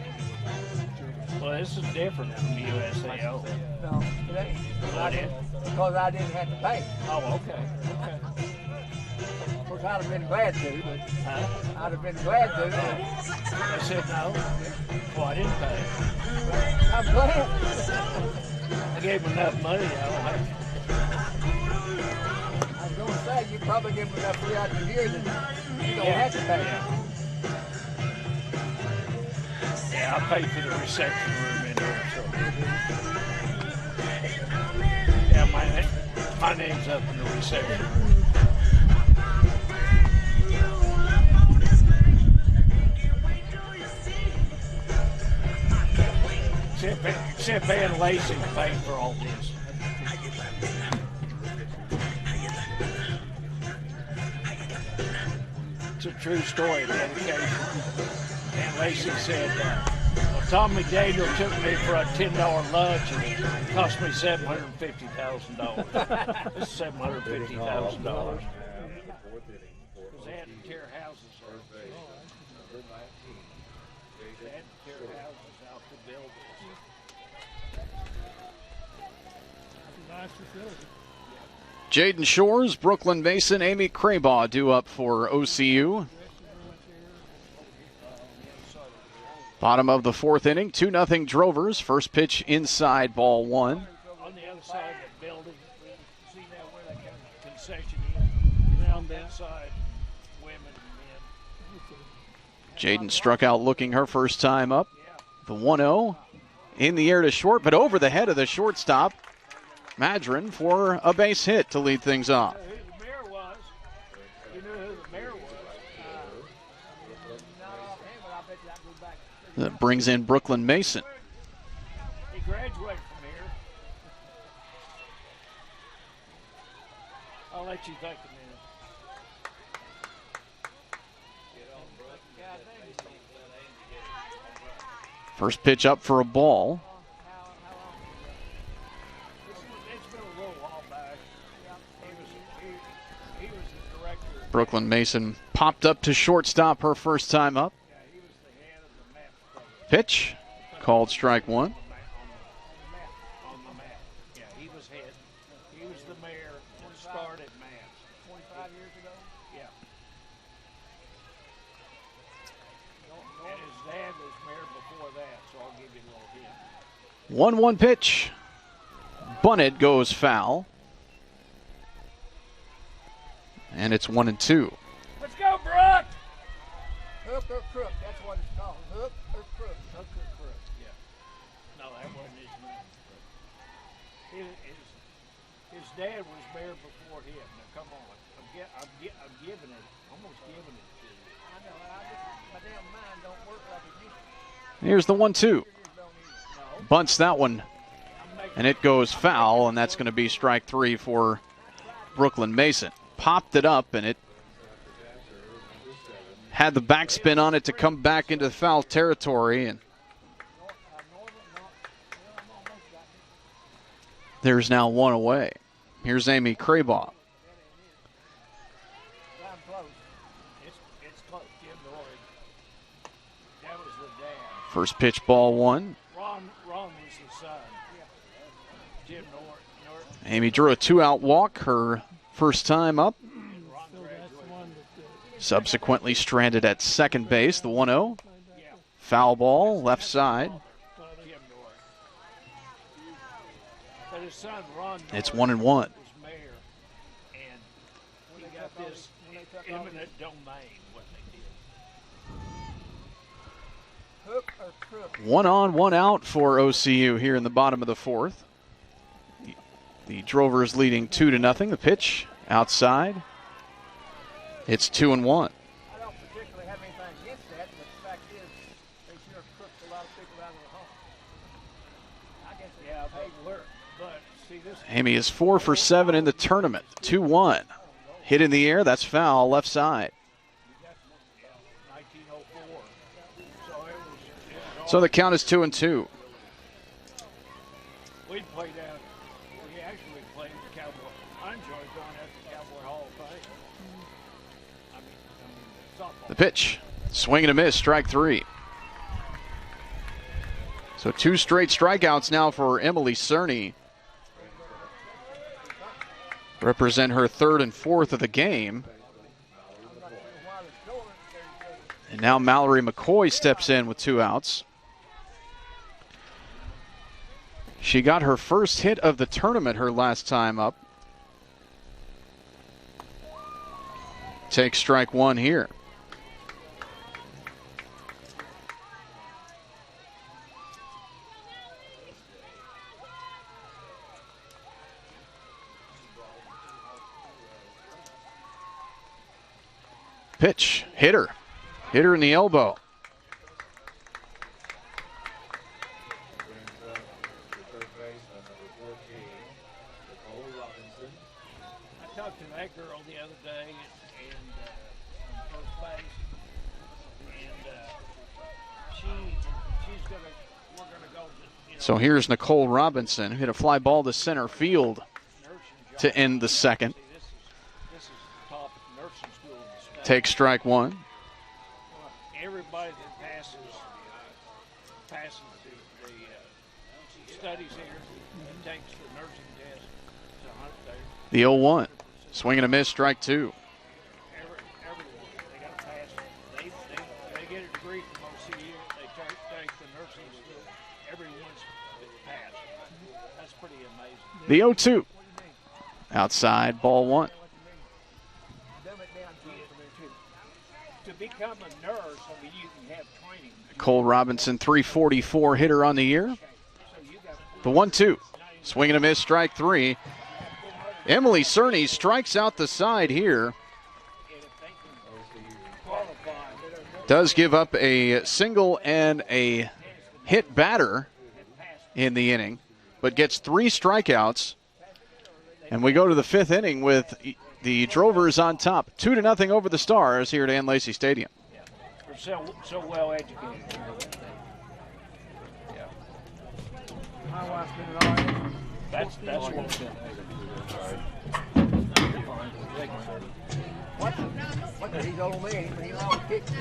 Well, this is different from the USAO. No, it ain't. Because I didn't have to pay. Oh, okay. Of course, I'd have been glad to, but I'd have been glad to. I said no. Well, I didn't pay. I'm glad. I gave them enough money. I don't have I was going to say, you probably give them enough throughout the year that you don't have to pay. Yeah, I paid for the reception room in there. So. Yeah, my name's up in the reception room. Except Ann Lacy paid for all this. It's a true story, dedication. Ann Lacy said, well, Tom McDaniel took me for a $10 lunch and it cost me $750,000. This is $750,000. Because they had to tear houses out. They had to tear houses out to build it. Jaden Shores, Brooklyn Mason, Amy Craybaugh due up for OCU. Bottom of the 4th inning, 2-0 Drovers. First pitch inside, ball 1. On the other side of the building, see now where that kind of concession is? Around that side, women and men. Jaden struck out looking her first time up. The 1-0 in the air to short, but over the head of the shortstop, Madrone, for a base hit to lead things off. Who the mayor was? You knew who the mayor was? No, but I bet you That brings in Brooklyn Mason. He graduated from here. I'll let you think a minute. First pitch up for a ball. It's been a little while back. He was the director. Brooklyn Mason popped up to shortstop her first time up. Yeah, he was the head of the map. Pitch called strike one. On the map. Yeah, he was head. He was the mayor that started maps. 25 years ago. Yeah. And his dad was mayor before that, so I'll give you a little hint. 1-1 pitch. Bunted goes foul. And it's 1-2. Let's go, Brooke! Hook or crook, that's what it's called. Hook or crook. Hook or crook, yeah. No, that wasn't his name. His dad was mayor before him. Now, come on. I'm giving it, almost giving it to you. I know, my damn mind don't work like it used to. Here's the 1-2. No, Bunts that one. I'm making And it goes foul, and that's going to be strike three for Brooklyn Mason. Popped it up, and it had the backspin on it to come back into foul territory. And there's now one away. Here's Amy Craybaugh. I'm close. It's close. Jim Dory. That was the dad. First pitch, ball one. Ron was the son. Jim Norton. Amy drew a 2-out walk her first time up. Subsequently stranded at second base, the 1-0. Foul ball, left side. Jim Norton. But his son, Ron, It's 1-1. was mayor, and he got this eminent domain, what they did. Hook or crook. 1 on, 1 out for OCU here in the bottom of the fourth. The Drovers leading 2-0. The pitch outside. It's 2-1. I don't particularly have anything against that, but the fact is, they sure crooked a lot of people out of their home. I guess Yeah, but see this. Amy is 4 for 7 in the tournament. 2-1. Hit in the air. That's foul. Left side. 1904. So it was So the count is 2-2. we played out. We actually played the Cowboy. I enjoyed going out to Cowboy Hall of Fame. I mean softball. The pitch. Swing and a miss. Strike three. So 2 straight strikeouts now for Emily Cerny. Represent her 3rd and 4th of the game. And now Mallory McCoy steps in with 2 outs. She got her first hit of the tournament her last time up. Takes strike one here. Pitch, hitter in the elbow. Nicole Robinson. I talked to that girl the other day and on first base, and we're gonna go. So here's Nicole Robinson, who hit a fly ball to center field to end the second. This is top nursing school in the state. Take strike one. Everybody that passes the studies here and takes the nursing test to hunt there. The 0-1. Swing and a miss, strike two. Everyone, they got to pass. They get a degree from OCU. They take the nursing school. Everyone's passed. That's pretty amazing. The 0-2. Outside, ball one. Dumb it down to it for me, too. To become a nurse, I mean, you can have training. Nicole Robinson, 344 hitter on the year. So you got The 1-2. Swing and a miss, strike three. Emily Cerny strikes out the side here. and if they can qualify, Does give up a single and a hit batter in the inning, but gets 3 strikeouts. And we go to the 5th inning with the Drovers on top, 2-0 over the Stars here at Ann Lacy Stadium. They're so well educated. Yeah. My wife's been an RN. That's what. What did he told me? He always kicked me.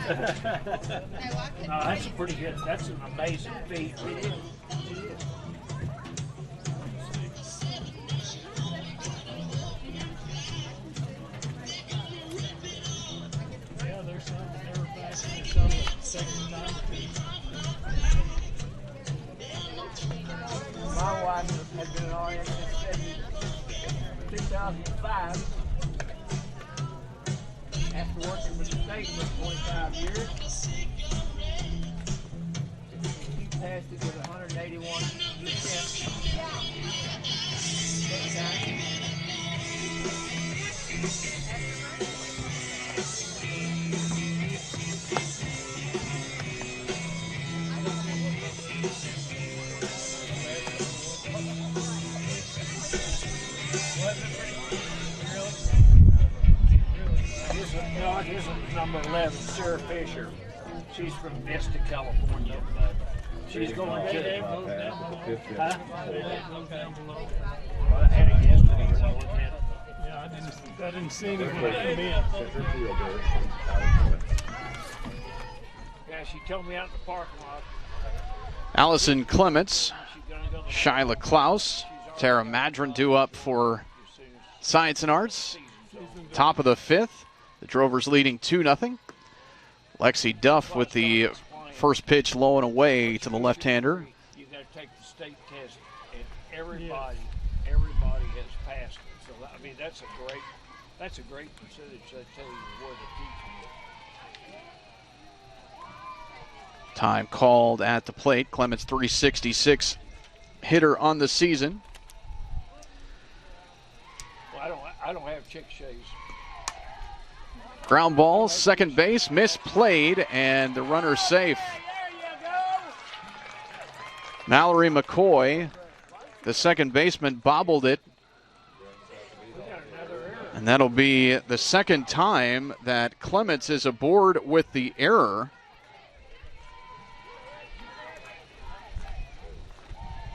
No, that's a pretty good. That's an amazing feat. It is. Yeah, there's some that were fast and some that second time. My wife has been an RN since 2005. After working with the state for 25 years, she passed it with 181%. No, it isn't number 11, Sarah Fisher. She's from Vista, California. She's going to. Huh? Well, I had it yesterday. So I looked at it. Yeah, I didn't see it when I come in. Yeah, she told me out in the parking lot. Allison Clements, She's going to go to Shyla Klaus, Tara Madrone due up for Science and Arts. Top of the 5th. The Drovers leading 2-0. Lexi Duff with the first pitch low and away to the left-hander. You got to take the state test, and everybody has passed it. So I mean, that's a great percentage. I tell you where the teaching is. Time called at the plate. Clements 366 hitter on the season. Well, I don't have chick shays. Ground ball, second base, misplayed, and the runner safe. Mallory McCoy, the second baseman, bobbled it. And that'll be the second time that Clements is aboard with the error.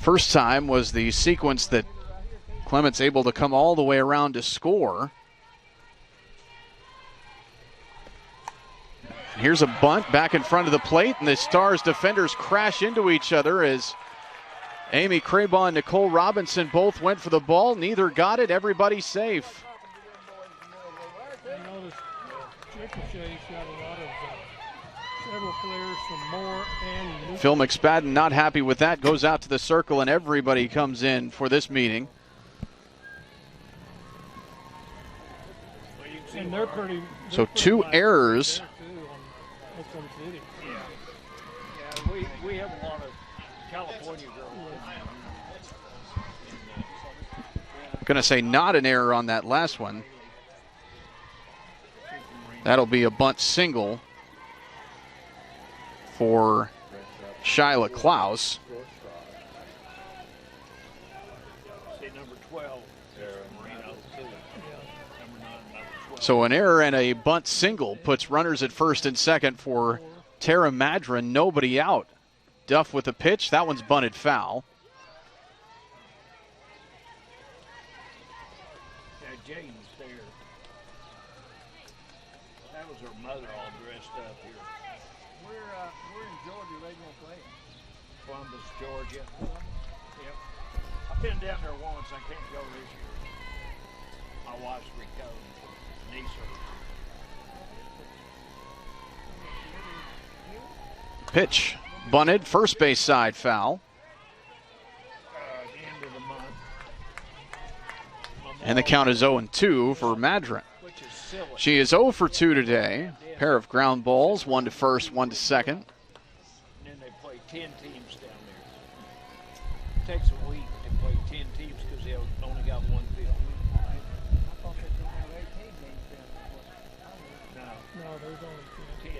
First time was the sequence that Clements able to come all the way around to score. Here's a bunt back in front of the plate, and the Stars defenders crash into each other as Amy Craybaugh and Nicole Robinson both went for the ball. Neither got it. Everybody's safe. I noticed Chickasha's got a lot of several players from Moore and Phil McSpadden not happy with that. Goes out to the circle, and everybody comes in for this meeting. and they're pretty. So 2 errors. Yeah, we have a lot of California girls. Going to say not an error on that last one. That'll be a bunt single for Shyla Klaus. Say number 12, Marino, too. Number 9, number 12. So an error and a bunt single puts runners at first and second for Tara Madrone. Nobody out. Duff with a pitch. That one's bunted foul. Yeah, Jane's there. That was her mother all dressed up here. We're in Georgia. They gonna play. Columbus, Georgia. Yep. I've been down there once. I can't go this year. My wife's recovering from knee surgery. Pitch bunted. First base side foul. The end of the month. And the count is 0-2 for Madrone. Which is silly. She is 0 for 2 today. Pair of ground balls, 1 to first, 1 to second. And then they play 10 teams down there. It takes a week to play 10 teams because they only got one field. I thought they were gonna have 18 games down there. No, No, there's only 10.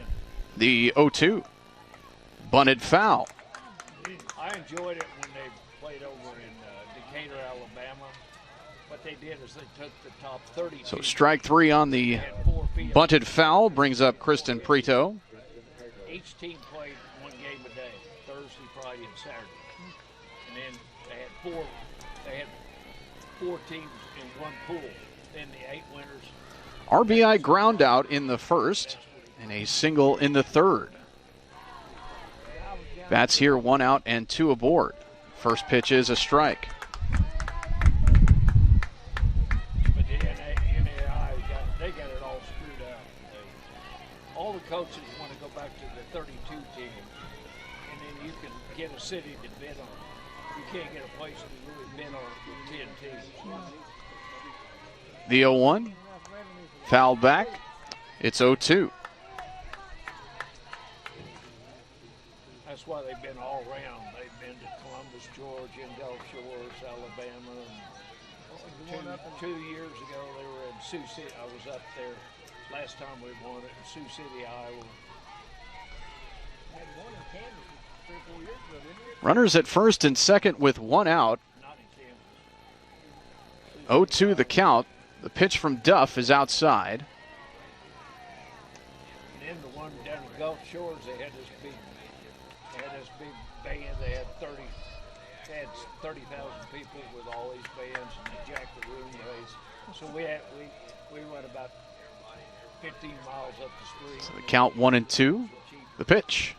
The 0-2. Bunted foul. I enjoyed it when they played over in Decatur, Alabama. What they did is they took the top 30. So strike 3 on the bunted foul brings up Kristin Prato. Each team played one game a day, Thursday, Friday, and Saturday. And then they had four teams in one pool. Then the 8 winners. RBI ground out in the first and a single in the third. Bats here, 1 out and 2 aboard. First pitch is a strike. But the NAIA, they got it all screwed up. All the coaches want to go back to the 32 team, and then you can get a city to bid on it. You can't get a place to really bid on it with 10 teams. The 0-1. Foul back. It's 0-2. That's why they've been all around. They've been to Columbus, Georgia, and Gulf Shores, Alabama. And 2 years ago, they were in Sioux City. I was up there last time we won it in Sioux City, Iowa. Runners at first and second with 1 out. 0-2 the count. The pitch from Duff is outside. And then the one down in Gulf Shores, they had this big band. They had 30,000 people with all these bands, and they jacked the room race. So we went about 15 miles up the street. So the count 1-2. The pitch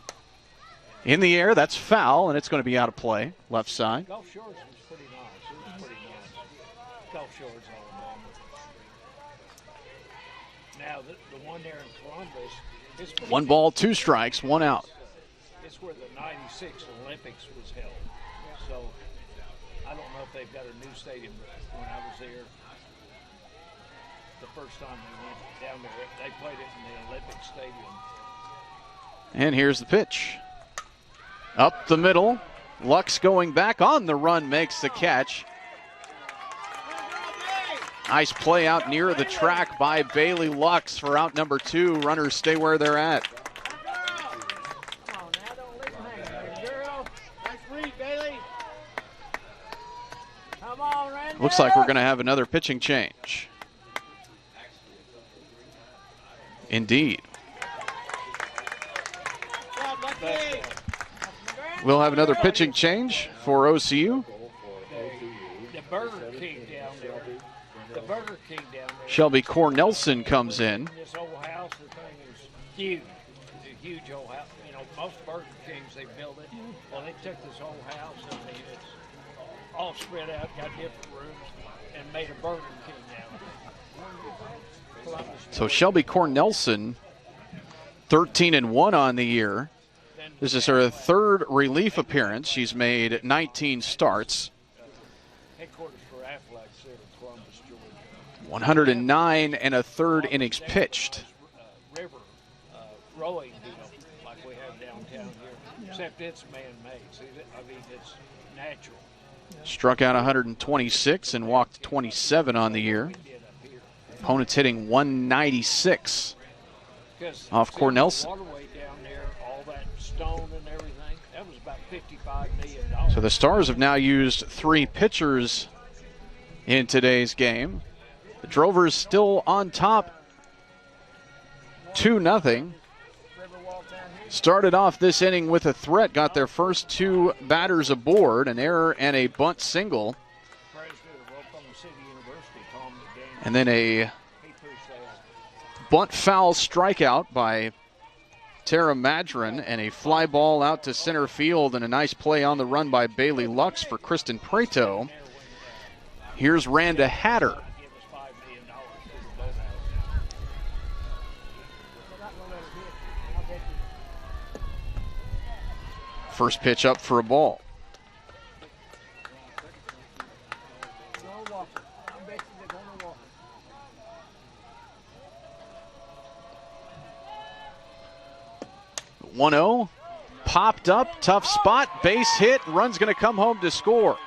in the air. That's foul, and it's going to be out of play. Left side. Gulf Shores was pretty nice. It was pretty nice. Gulf Shores, Alabama. Now the one there in Columbus. 1 ball, 2 strikes, 1 out. It's where the '96 Olympics was held. So I don't know if they've got a new stadium, but when I was there, the first time they went down there, they played it in the Olympic Stadium. And here's the pitch. Up the middle. Lux going back on the run, makes the catch. Nice play out near the track by Bailey Lux for out number 2. Runners stay where they're at. Looks like we're going to have another pitching change. Indeed. We'll have another pitching change for OCU. The Burger King down there. Shelby Cornelson comes in. This old house, the thing is huge. It's a huge old house. You know, most Burger Kings, they build it. Well, they took this whole house and it's all spread out, got different rooms, and made a Burger King now. So Shelby Cornelson, 13-1 on the year. This is her 3rd relief appearance. She's made 19 starts. Headquarters for Aflac in Columbus, Georgia. 109 1/3 innings pitched. River rowing deal like we have downtown here, except it's man-made. See, I mean, it's natural. Struck out 126 and walked 27 on the year. Opponents hitting 196 off Cornelson. Waterway down there, all that stone and everything, that was about $55 million. So the Stars have now used 3 pitchers in today's game. The Drovers still on top, 2-0. Started off this inning with a threat, got their first 2 batters aboard, an error and a bunt single. And then a bunt foul strikeout by Tara Madrone and a fly ball out to center field and a nice play on the run by Bailey Lux for Kristin Prato. Here's Randa Hatter. First pitch up for a ball. The 1-0 popped up, tough spot, base hit, run's going to come home to score.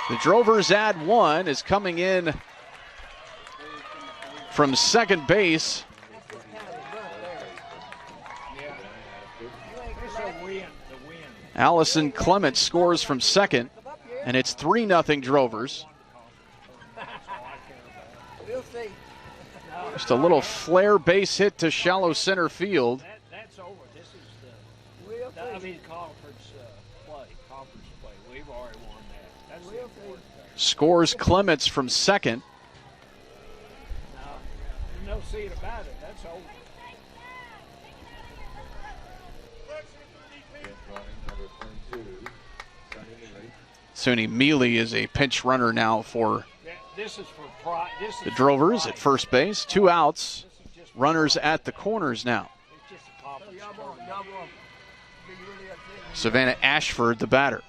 The Drovers add 1 is coming in from second base. Allison Clements scores from second, and it's 3-0 Drovers. We'll see. Just a little flare base hit to shallow center field. That's over. This is We'll see. conference play. We've already won that. That's the important thing. Scores Clements from second. There's no seeing about it. That's over. Sunny Mealy is a pinch runner now for This is for pride. the Drovers at first base. 2 outs. Runners at the corners now. It's just a conference. Y'all won't be really upset. Savannah Ashford, the batter.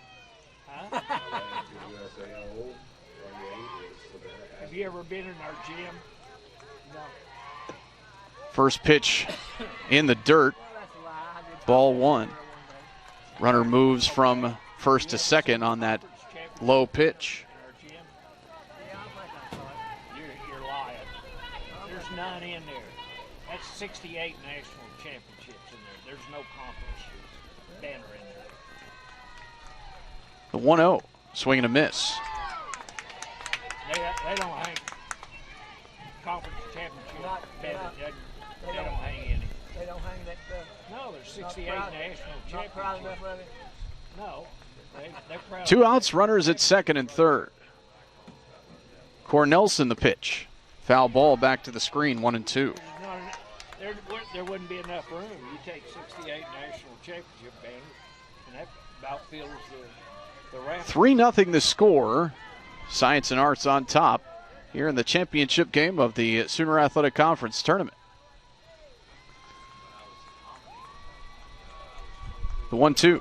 Have you ever been in our gym? First pitch in the dirt. Ball 1. Runner moves from first to second on that low pitch. You're lying. There's none in there. That's 68 national championships in there. There's no conference banner in there. The 1-0. Swing and a miss. They don't hang conference championship banner. They don't hang any. They don't hang that stuff. No, there's 68 national Not proud championships. enough of it. No, they're proud. 2 outs, runners at second and third. Cornelson the pitch. Foul ball back to the screen, 1-2. There wouldn't be enough room. You take 68 national championship banners, and that about fills the raft. 3-0 the score. Science and Arts on top here in the championship game of the Sooner Athletic Conference tournament. The 1-2.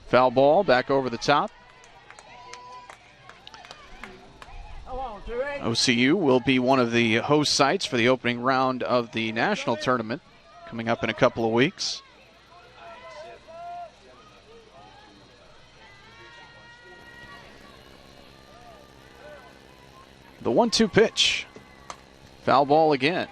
Foul ball back over the top. OCU will be one of the host sites for the opening round of the national tournament coming up in a couple of weeks. The 1-2 pitch. Foul ball again.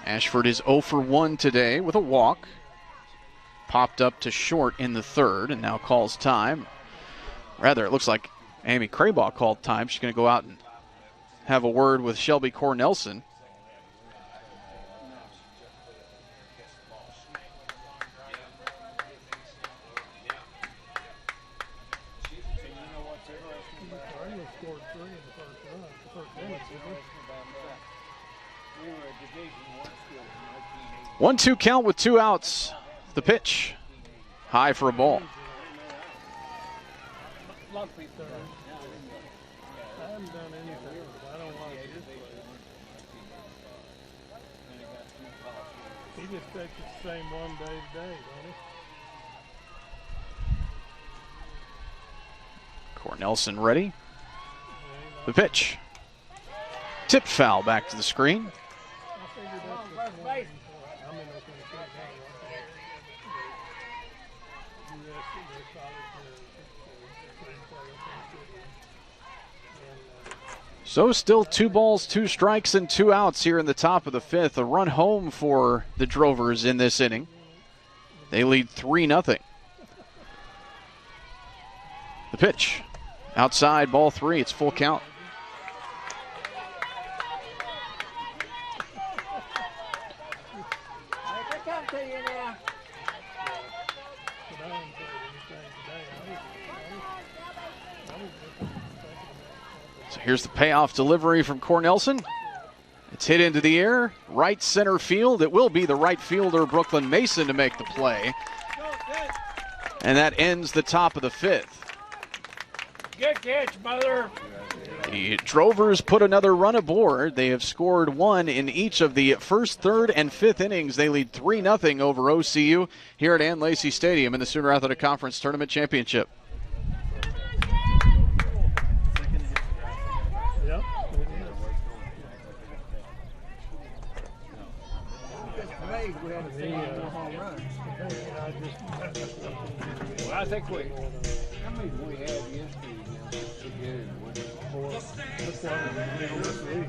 Ashford is 0 for 1 today with a walk. Popped up to short in the third and now calls time. Rather, it looks like Amy Craybaugh called time. She's going to go out and have a word with Shelby Cornelson. Scored 3 in the first run. The first inning. 1-2 count with 2 outs. The pitch. High for a ball. I haven't done anything. I don't like his play. He just takes it the same one day to day, don't he? Cornelson ready. The pitch. Tipped foul back to the screen. I figured that's what I mean, that's when it So still 2 balls, 2 strikes, and 2 outs here in the top of the 5th. A run home for the Drovers in this inning. They lead 3-0. The pitch. Outside, ball 3. It's full count. Come to you now. So here's the payoff delivery from Cornelson. It's hit into the air, right center field. It will be the right fielder, Brooklyn Mason, to make the play. And that ends the top of the 5th. Good catch, Mother. The Drovers put another run aboard. They have scored 1 in each of the first, third, and 5th innings. They lead 3-0 over OCU here at Ann Lacy Stadium in the Sooner Athletic Conference Tournament Championship. Yep. home runs. Well, I think we. How many did we have yesterday now? To get it, That's why we did this week.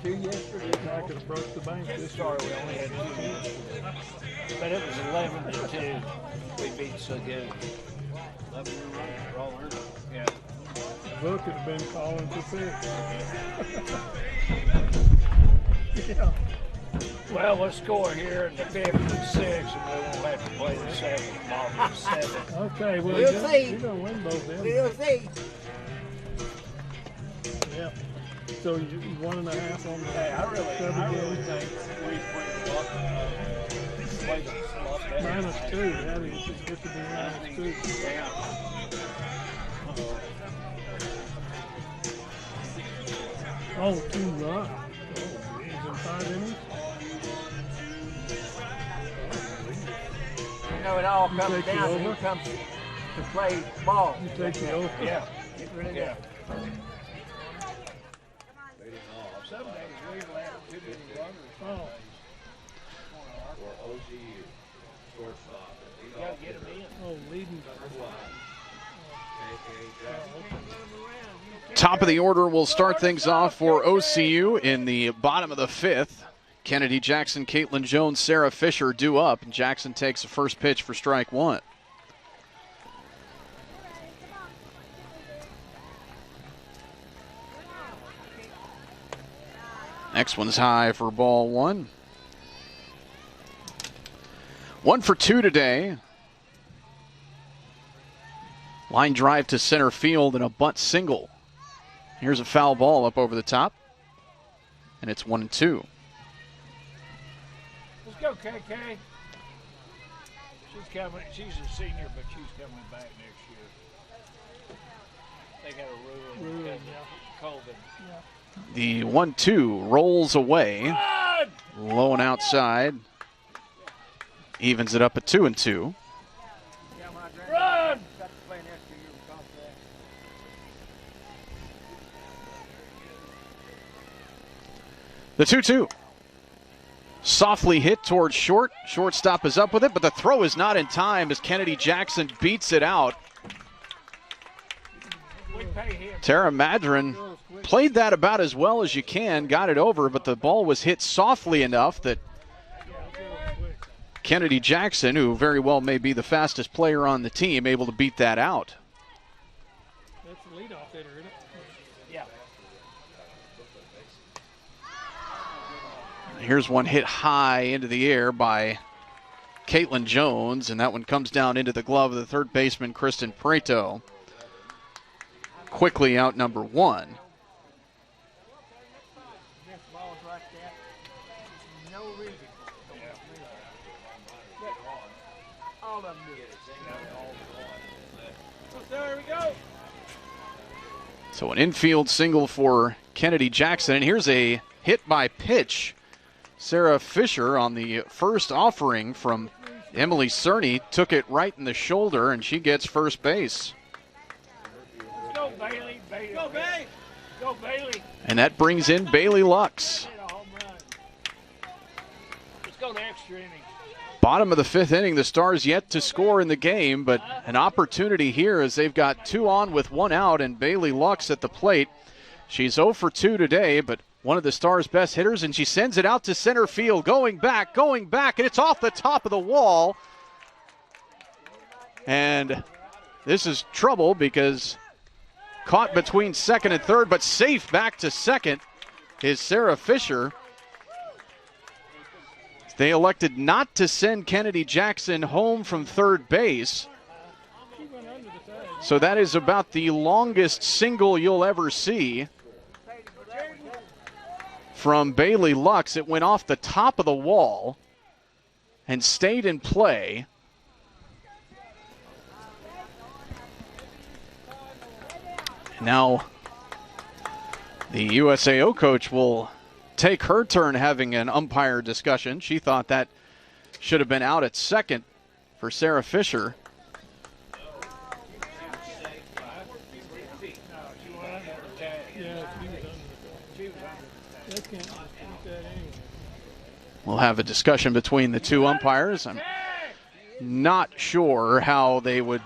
two yesterday. I could have broke the bank this Sorry, we only had 2 yesterday. But it was 11-2. We beat so good. 11 runs for all earned. Yeah. book has been calling for six. Yeah. Well, we'll score here in the 5th and 6th, and we won't have to play the 7th. Ball 7. Okay, well, We'll you're see. going to win both them. We'll see. Yeah. So you 1.5 on the Hey, I really games. think we played a lot better. -2. That is, it gets to be -2. Yeah. Oh, 2 runs. Oh, he's in 5 innings. You know, it all You comes take the down to over? who comes to play ball. You take the over. Yeah. Get rid of Yeah. that. Some days we let too many runners. Oh, For OCU, shortstop. You gotta get them in. oh, leading. Top of the order will start things off for OCU in the bottom of the 5th. Kennedy Jackson, Caitlin Jones, Sarah Fisher due up. Jackson takes the first pitch for strike 1. Next one's high for ball 1. 1 for 2 today. Line drive to center field and a bunt single. Here's a foul ball up over the top. And it's 1-2. Let's go, KK. She's coming. She's a senior, but she's coming back next year. They got a rule because of COVID. The 1-2 rolls away. Run! Low and outside. Evens it up at 2-2. Run! Got to play next year because of that. The 2-2. Softly hit towards short. Shortstop is up with it, but the throw is not in time as Kennedy Jackson beats it out. We pay him. Tara Madrone played that about as well as you can, got it over, but the ball was hit softly enough that Kennedy Jackson, who very well may be the fastest player on the team, able to beat that out. That's the leadoff hitter, isn't it? Yeah. Here's one hit high into the air by Caitlin Jones, and that one comes down into the glove of the third baseman, Kristin Prato. Quickly out number 1. This ball's like that. There's no reason. All of them do. There we go. So an infield single for Kennedy Jackson, and here's a hit by pitch. Sarah Fisher on the first offering from Emily Cerny took it right in the shoulder, and she gets first base. Go, Bailey. Bailey. Go, Bailey. Go, Bailey. And that brings in Bailey Lux. Hit a home run. Let's go to extra innings. Bottom of the 5th inning, the Stars yet to score in the game, but an opportunity here as they've got 2 on with 1 out, and Bailey Lux at the plate. She's 0 for 2 today, but one of the Stars' best hitters, and she sends it out to center field, going back, and it's off the top of the wall. And this is trouble because caught between second and third, but safe back to second is Sarah Fisher. They elected not to send Kennedy Jackson home from third base. So that is about the longest single you'll ever see from Bailey Lux. It went off the top of the wall and stayed in play. Now the USAO coach will take her turn having an umpire discussion. She thought that should have been out at second for Sarah Fisher. We'll have a discussion between the two umpires. I'm not sure how they would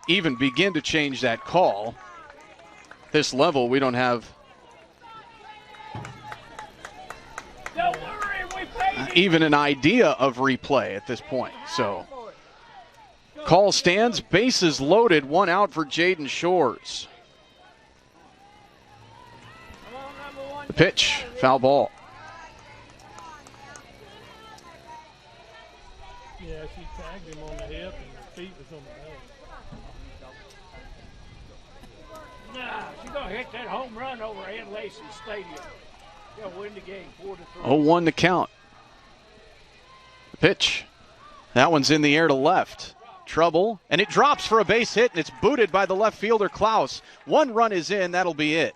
even begin to change that call. This level, we don't have even an idea of replay at this point. So, call stands, bases loaded, one out for Jaden Shores. The pitch, foul ball. Yeah, she tagged him on the hip and her feet was on the back. Nah, she's going to hit that home run over Ann Lacy Stadium. They'll win the game 4-3. 0-1 to count. The pitch. That one's in the air to left. Trouble, and it drops for a base hit, and it's booted by the left fielder, Klaus. One run is in, that'll be it.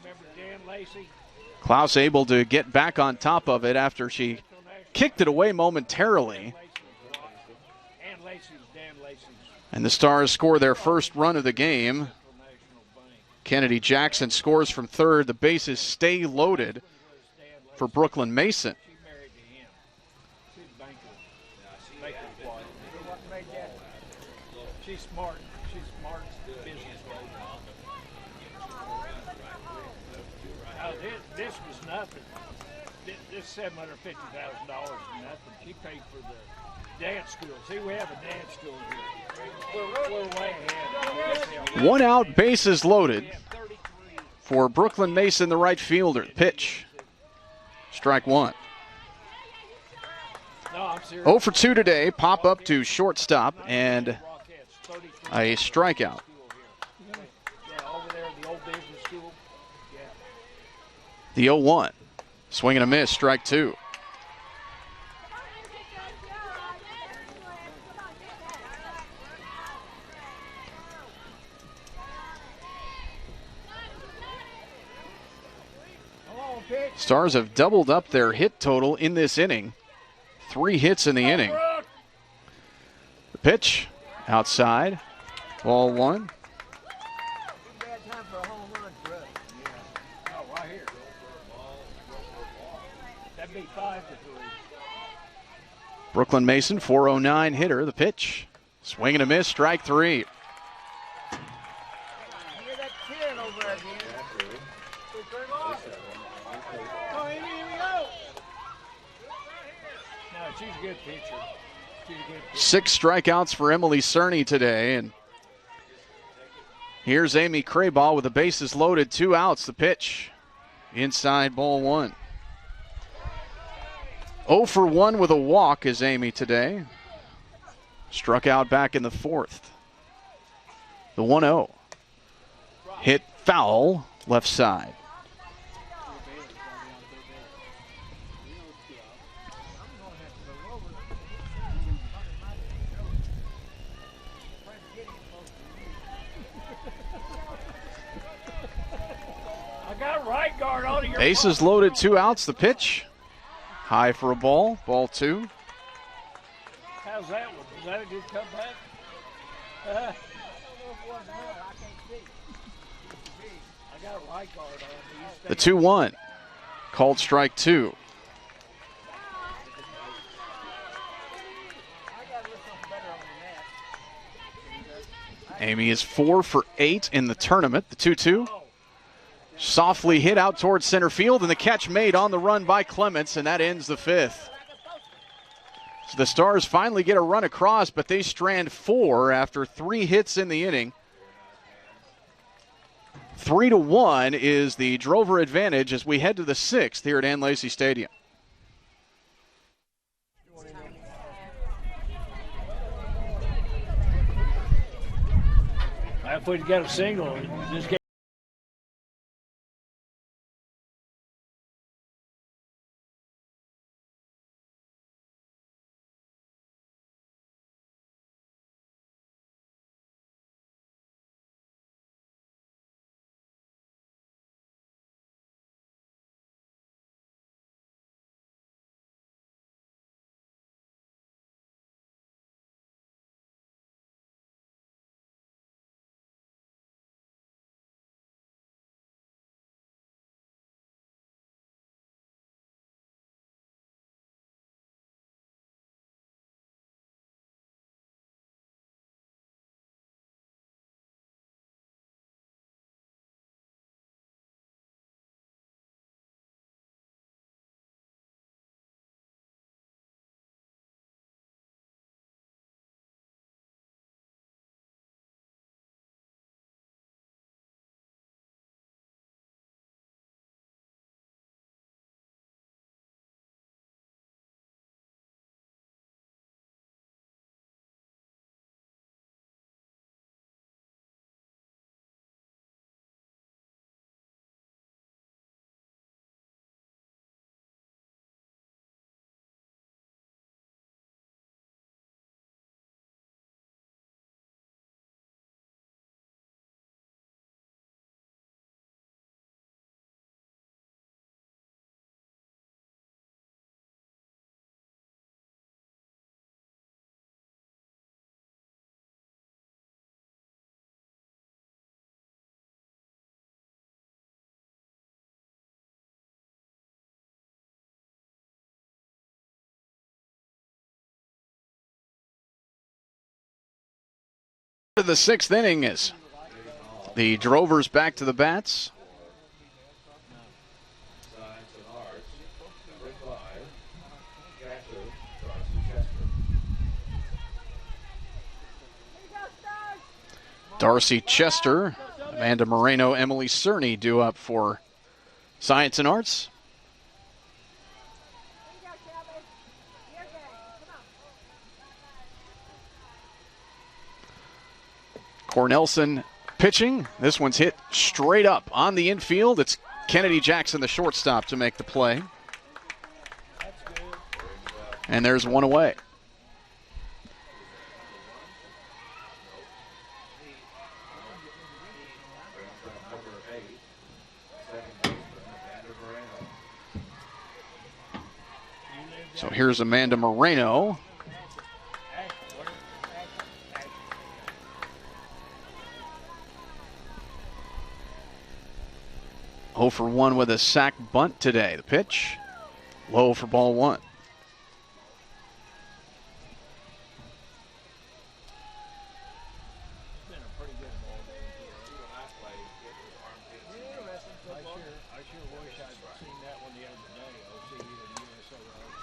Remember Dan Lacy? Klaus able to get back on top of it after she kicked it away momentarily. Ann Lacy's Dan Lacy's. And the Stars score their first run of the game. Kennedy Jackson scores from third. The bases stay loaded for Brooklyn Mason. She married to him. She's a banker. Banker's wife. She's smart. She's smart business lady. This was nothing. This $750,000 is nothing. She paid for the dance school. See, we have a dance school here. We're way ahead. One out, bases loaded for Brooklyn Mason, the right fielder. Pitch. Strike one. No, I'm serious. 0 for 2 today. Pop up to shortstop and a strikeout. Yeah, over there at the old business school. Yeah. The 0-1. Swing and a miss, strike two. Stars have doubled up their hit total in this inning. 3 hits in the inning. The pitch, outside, ball one. Bad time for a home run for us. Oh, right here. That'd be 5-3. Brooklyn Mason, 409 hitter. The pitch, swing and a miss, strike three. You hear that cheering over there again? No, she's a good pitcher. She's a good pitcher. 6 strikeouts for Emily Cerny today. And here's Amy Krayball with the bases loaded, 2 outs. The pitch, inside, ball one. 0 for 1 with a walk is Amy today. Struck out back in the 4th. The 1-0. Hit foul, left side. I got right guard on your Bases loaded, 2 outs. The pitch, high for a ball, ball 2. How's that one? Was that a good comeback? I got a right guard on. The 2-1. Called strike 2. Amy is 4 for 8 in the tournament. The 2-2. Softly hit out towards center field, and the catch made on the run by Clements, and that ends the 5th. So the Stars finally get a run across, but they strand 4 after 3 hits in the inning. 3-1 is the Drover advantage as we head to the 6th here at Ann Lacy Stadium. If we'd got a single, this game. The sixth inning is the Drovers back to the bats. Darcy Chester, Amanda Moreno, Emily Cerny due up for Science and Arts. Cornelson pitching. This one's hit straight up on the infield. It's Kennedy Jackson, the shortstop, to make the play. And there's one away. So here's Amanda Moreno. Oh for 1 with a sac bunt today. The pitch, low for ball 1.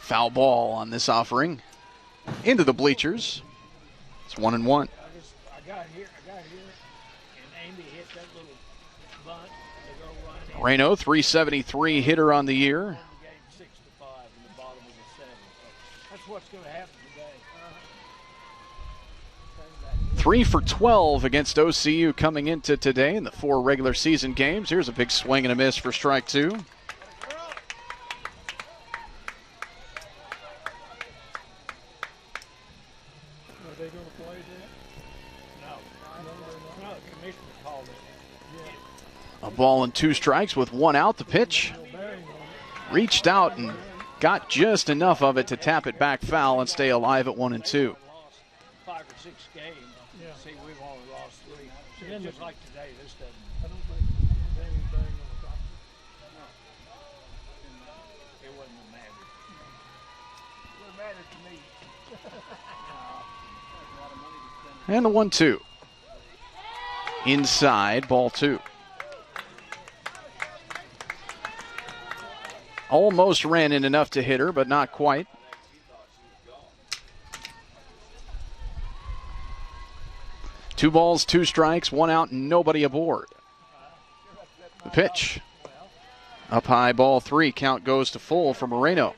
Foul ball on this offering. Into the bleachers. It's 1-1. I got here, and Amy hit that little bunt. Moreno, 373 hitter on the year. 6-5 in the bottom of the 7. So that's what's going to happen today. 3 for 12 against OCU coming into today in the 4 regular season games. Here's a big swing and a miss for strike 2. A ball and 2 strikes with 1 out. The pitch reached out and got just enough of it to tap it back foul and stay alive at 1-2. 5 or 6 games. Yeah. See, we've only lost 3. See, just like today, this doesn't. I don't think anything on the top. It wouldn't have mattered. It wouldn't matter to me. And the 1-2. Inside, ball 2. Almost ran in enough to hit her, but not quite. Two balls, 2 strikes, 1 out, nobody aboard. The pitch. Up high, ball 3. Count goes to full for Moreno.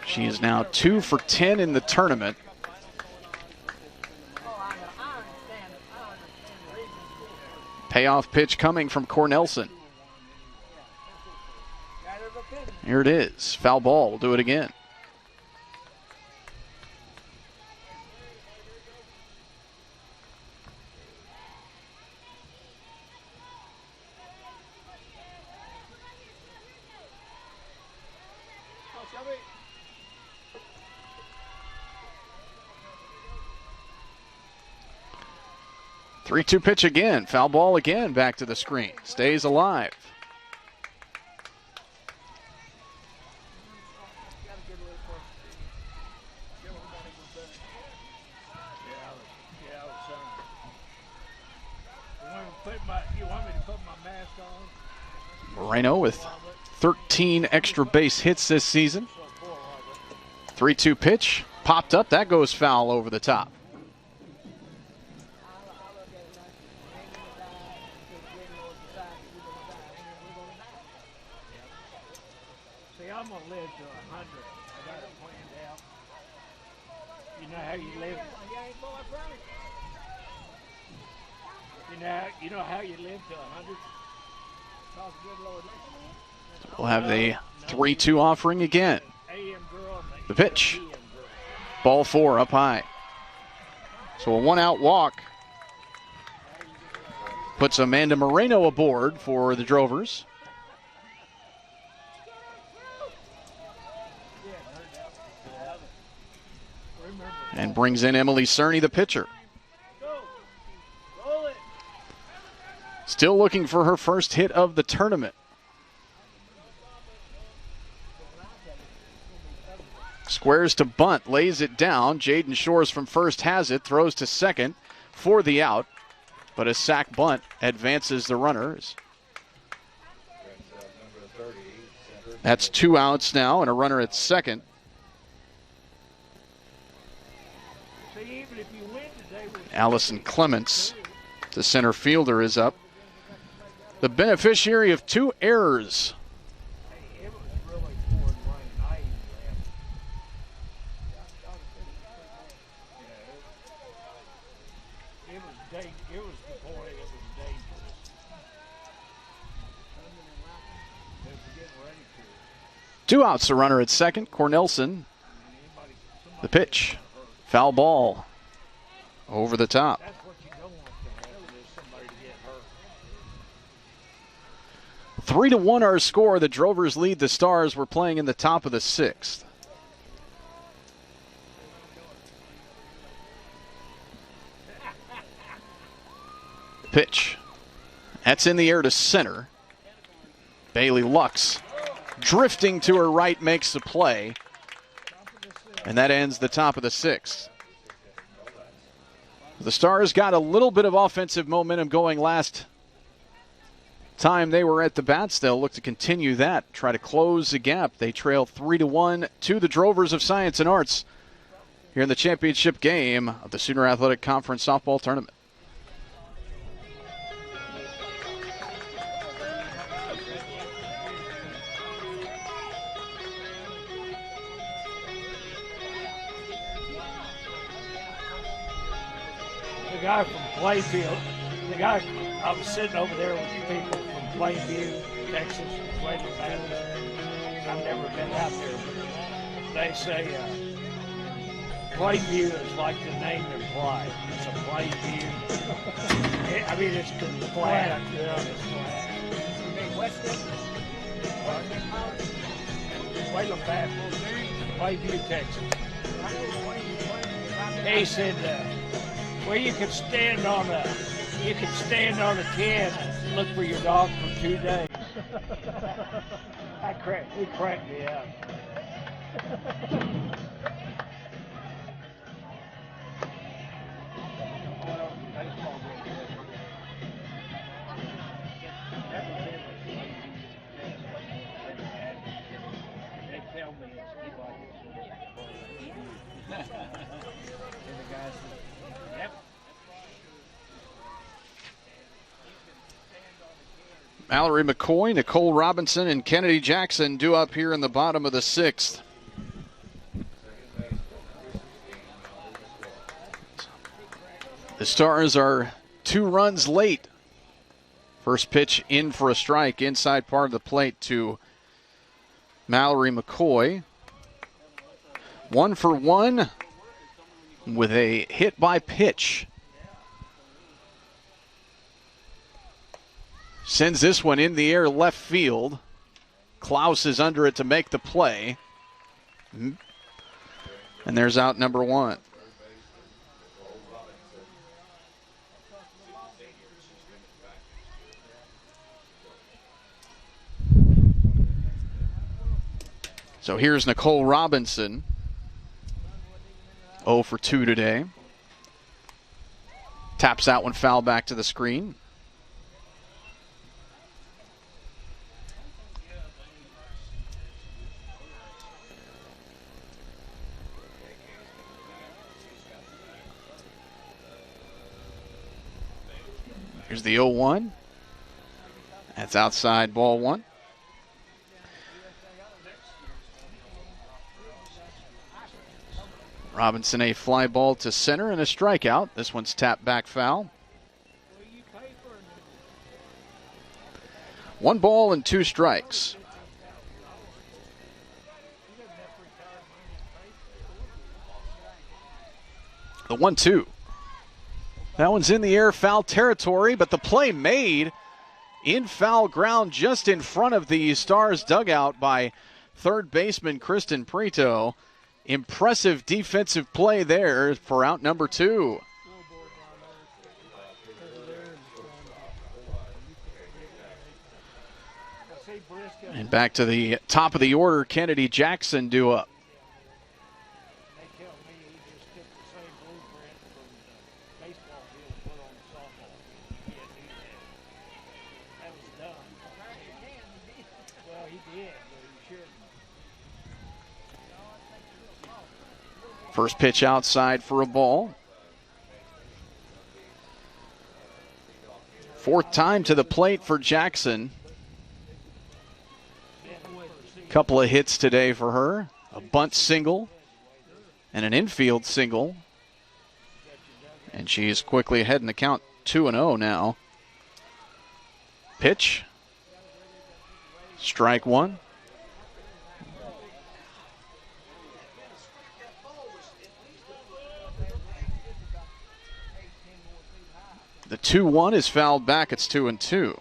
She is now 2 for 10 in the tournament. Payoff pitch coming from Cornelson. Here it is. Foul ball. We'll do it again. Three-two pitch again. Foul ball again. Back to the screen. Stays alive. Moreno with 13 extra base hits this season. 3-2 pitch. Popped up. That goes foul over the top. I'm going to live to 100. I got it planned out. You know how you live? You know how you live to 100? We'll have the 3-2 offering again. The pitch. Ball 4 up high. So a 1-out walk puts Amanda Moreno aboard for the Drovers. And brings in Emily Cerny, the pitcher. Still looking for her first hit of the tournament. Squares to bunt, lays it down. Jaden Shores from first has it, throws to second for the out. But a sack bunt advances the runners. That's 2 outs now and a runner at second. Allison Clements, the center fielder, is up. The beneficiary of 2 errors. Two outs, a runner at second. Cornelson, the pitch. Foul ball. Over the top. 3-1 our score. The Drovers lead the Stars. We're playing in the top of the 6th. Pitch. That's in the air to center. Bailey Lux drifting to her right makes the play. And that ends the top of the 6th. The Stars got a little bit of offensive momentum going last time they were at the bats. They'll look to continue that, try to close the gap. They trail 3-1 to the Drovers of Science and Arts here in the championship game of the Sooner Athletic Conference softball tournament. The guy from Playfield, I was sitting over there with people from Plainview, Texas, Wayland Baptist. I've never been out there, but they say Plainview is like the name implies. It's a Plainview. I mean, it's flat. Yeah, it's flat. Wayland Baptist, Plainview, Texas. He said, well, you can stand on a can and look for your dog for 2 days. He cracked me up. They tell me it's Mallory McCoy, Nicole Robinson, and Kennedy Jackson due up here in the bottom of the 6th. The Stars are 2 runs late. First pitch in for a strike inside part of the plate to Mallory McCoy. 1 for 1 with a hit by pitch. Sends this one in the air left field. Klaus is under it to make the play. And there's out number 1. So here's Nicole Robinson. 0 for 2 today. Taps that one foul back to the screen. Here's the 0-1. That's outside, ball 1. Robinson a fly ball to center and a strikeout. This one's tapped back foul. 1 ball and 2 strikes. The 1-2. That one's in the air, foul territory, but the play made in foul ground just in front of the Stars dugout by third baseman Kristin Prato. Impressive defensive play there for out number 2. And back to the top of the order, Kennedy Jackson due up. First pitch outside for a ball. Fourth time to the plate for Jackson. Couple of hits today for her. A bunt single and an infield single. And she is quickly ahead in the count, 2-0 now. Pitch. Strike one. The 2-1 is fouled back. It's 2-2.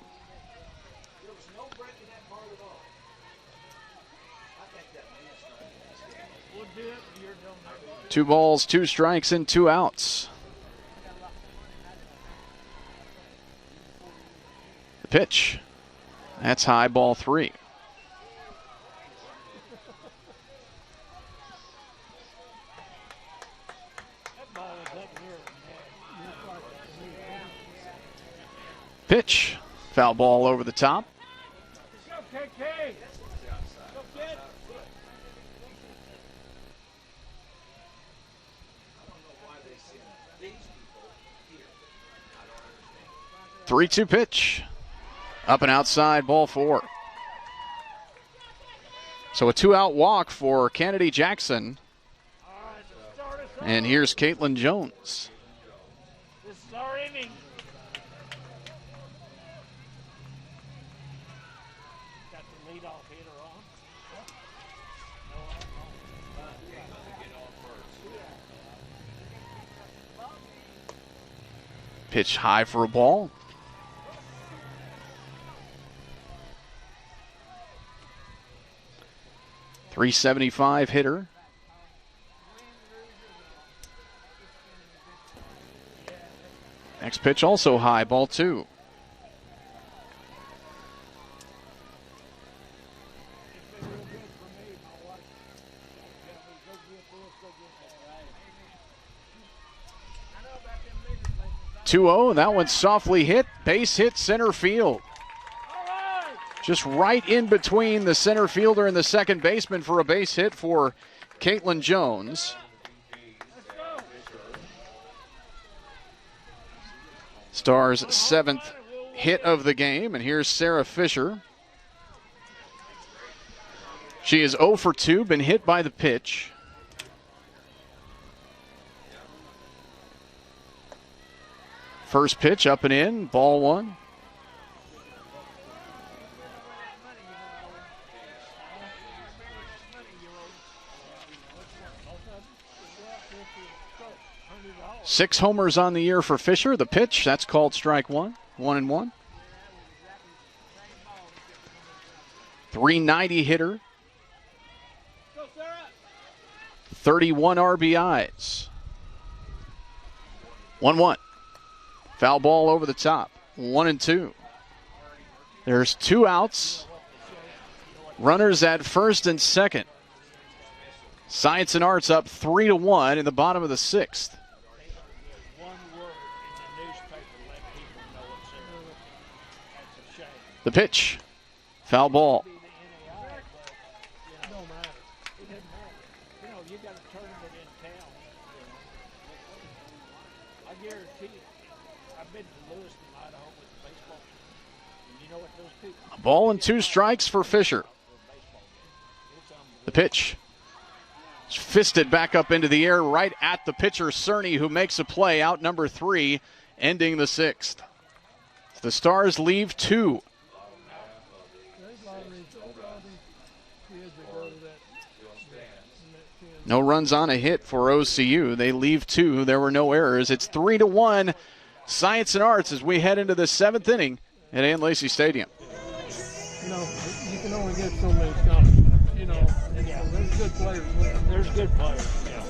Two balls, 2 strikes, and 2 outs. The pitch. That's high, ball 3. Pitch. Foul ball over the top. Three-two pitch. Up and outside, ball 4. So a 2-out walk for Kennedy Jackson. And here's Caitlin Jones. This is our inning. Got the leadoff hitter on. Pitch high for a ball. .375 hitter. Next pitch also high, ball 2. .2-0, and that one's softly hit. Base hit center field. Just right in between the center fielder and the second baseman for a base hit for Caitlin Jones. Stars' 7th hit of the game, and here's Sarah Fisher. She is 0 for 2, been hit by the pitch. First pitch up and in, ball 1. Six homers on the year for Fisher. The pitch, that's called strike 1. 1-1. .390 hitter. 31 RBIs. 1-1. Foul ball over the top. 1-2. There's 2 outs. Runners at first and second. Science and Arts up 3-1 in the bottom of the 6th. The pitch. Foul ball. A ball and 2 strikes for Fisher. The pitch. It's fisted back up into the air right at the pitcher, Cerny, who makes a play, out number 3, ending the 6th. The Stars leave 2. No runs on a hit for OCU. They leave 2. There were no errors. It's 3-1. Science and Arts as we head into the 7th inning at Ann Lacy Stadium. You know, you can only get so many shots. You know, there's good players. There's good players, yeah.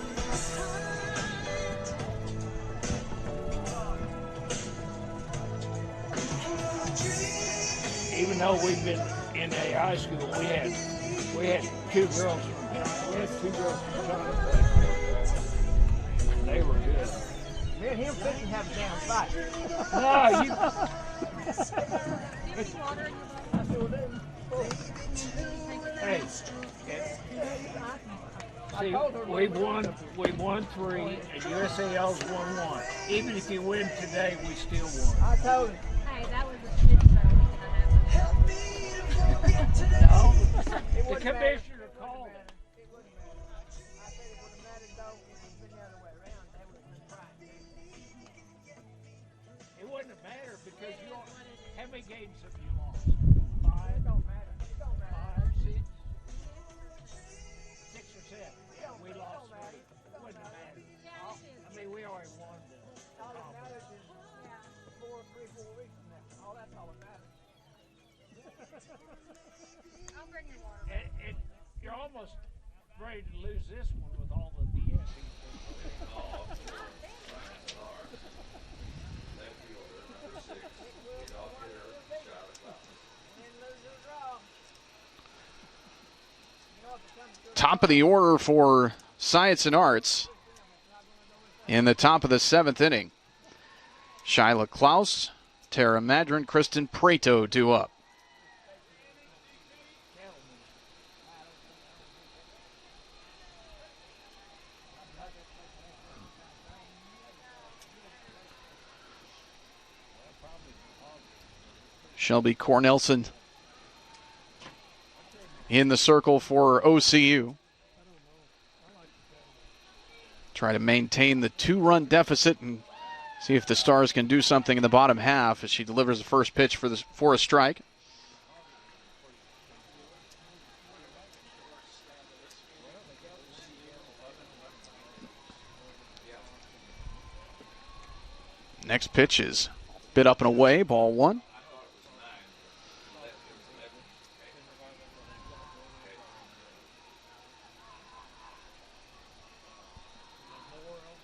Even though we've been in NAIA school, we had 2 girls. We had 2 girls from China. They were good. Me and him couldn't have a damn fight. No, you. See, we've won 3, and USAL's won 1. Even if you win today, we still won. I told him. Hey, that was a shit show. The commissioner called it. It wouldn't matter. I said it would have mattered though if it had been the other way around. They would have been crying. It wouldn't have mattered because how many games have you lost? 5? It don't matter. It don't matter. 5, 6? 6 or 7. We lost 3. It wouldn't have mattered. I mean, we already won the All that conference. matters is 4 weeks from now. All that's all that matters. I'll bring your water. And you're almost ready to lose this one with all the BS. Top of the order for Science and Arts in the top of the 7th inning. Shyla Klaus, Tara Madrone, Kristin Prato due up. Shelby Cornelson in the circle for OCU. Try to maintain the 2-run deficit and see if the Stars can do something in the bottom half as she delivers the first pitch for a strike. Next pitch is bit up and away, ball 1.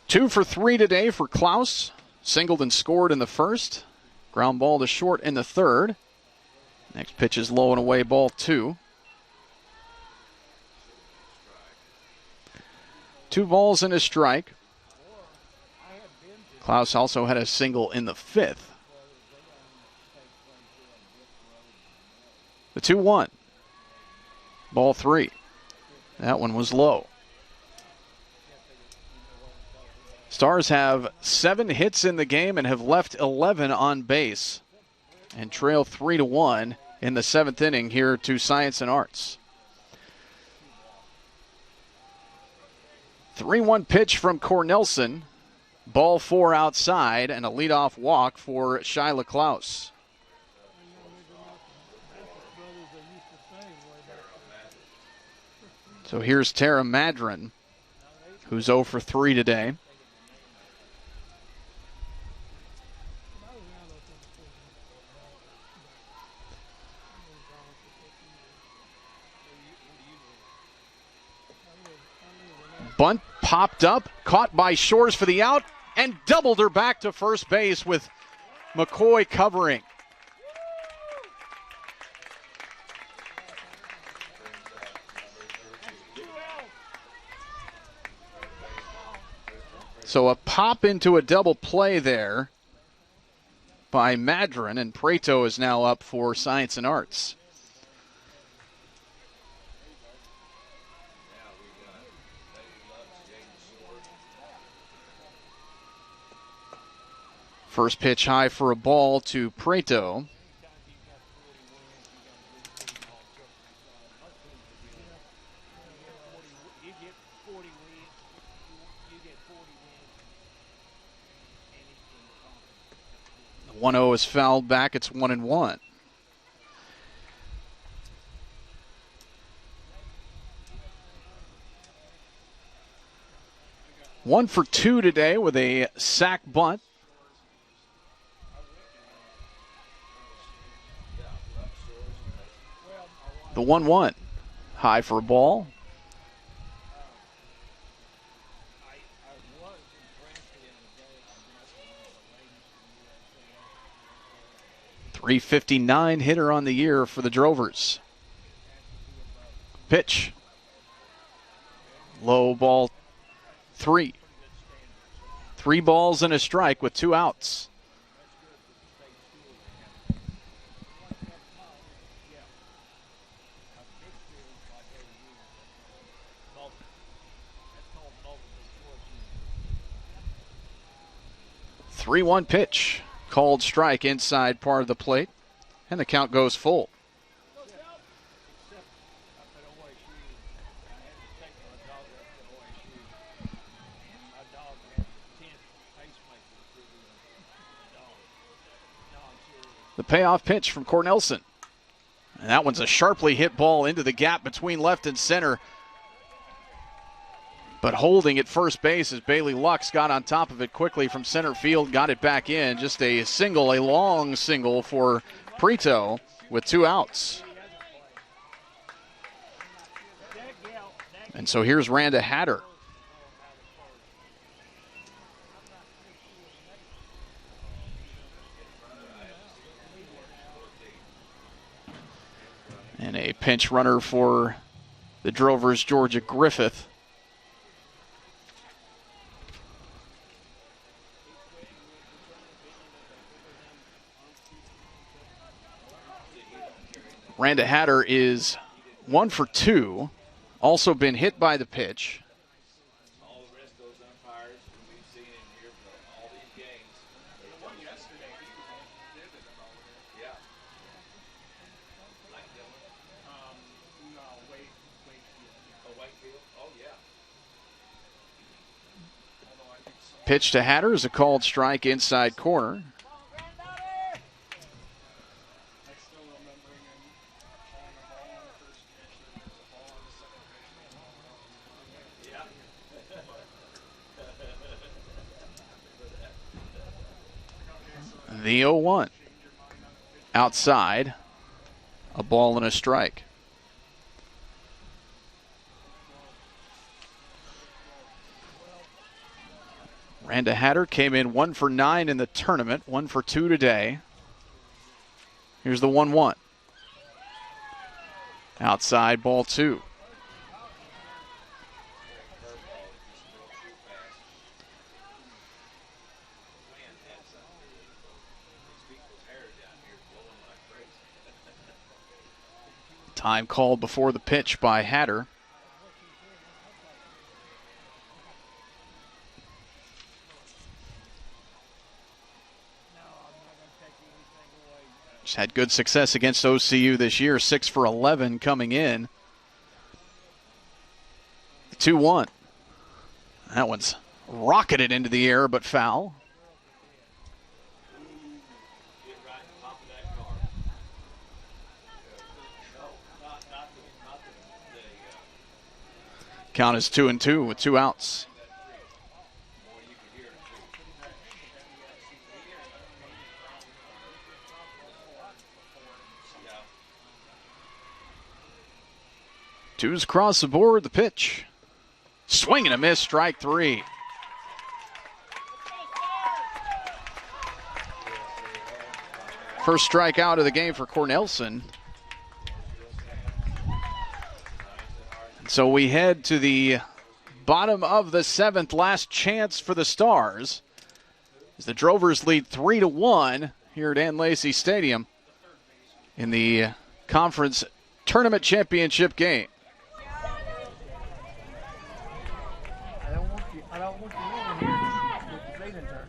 Two for 3 today for Klaus. Singled and scored in the first. Ground ball to short in the third. Next pitch is low and away, ball 2. 2 balls and a strike. Klaus also had a single in the 5th. The 2-1. Ball 3. That one was low. Stars have 7 hits in the game and have left 11 on base and trail 3-1 in the 7th inning here to Science and Arts. 3-1 pitch from Cornelson. Ball 4 outside and a leadoff walk for Shyla Klaus. So here's Tara Madrone, who's 0 for 3 today. Bunt popped up, caught by Shores for the out, and doubled her back to first base with McCoy covering. So a pop into a double play there by Madrone, and Prato is now up for Science and Arts. First pitch high for a ball to Prato. The 1-0 is fouled back. It's 1-1. One for 2 today with a sac bunt. The 1-1. High for a ball. .359 hitter on the year for the Drovers. Pitch. Low, ball 3. 3 balls and a strike with 2 outs. 3-1 pitch. Called strike inside part of the plate. And the count goes full. The payoff pitch from Cornelson. And that one's a sharply hit ball into the gap between left and center. But holding at first base as Bailey Lux got on top of it quickly from center field, got it back in. Just a long single for Prato with 2 outs. And so here's Randa Hatter. And a pinch runner for the Drovers, Georgia Griffith. Randa Hatter is 1 for 2. Also been hit by the pitch. All the rest of those umpires we've seen in here for all these games. One yesterday, he was vivid about it. Yeah. Like Dylan. No, Wakefield. Oh, Whitefield? Oh, yeah. Although I think so. Pitch to Hatter is a called strike inside corner. I still remember him on the ball on the first pitch. There was a ball on the second pitch. Yeah. The 0-1. Outside. A ball and a strike. Randa Hatter came in 1 for 9 in the tournament, 1 for 2 today. Here's the 1-1. Outside, ball 2. Time called before the pitch by Hatter. She's had good success against OCU this year, 6 for 11 coming in. 2-1. That one's rocketed into the air, but foul. Count is 2-2 with 2 outs. Twos across the board, the pitch. Swing and a miss, strike 3. First strikeout of the game for Cornelson. So we head to the bottom of the 7th, last chance for the Stars, as the Drovers lead 3-1 here at Ann Lacy Stadium in the conference tournament championship game. I don't want you in here with the feelings hurt.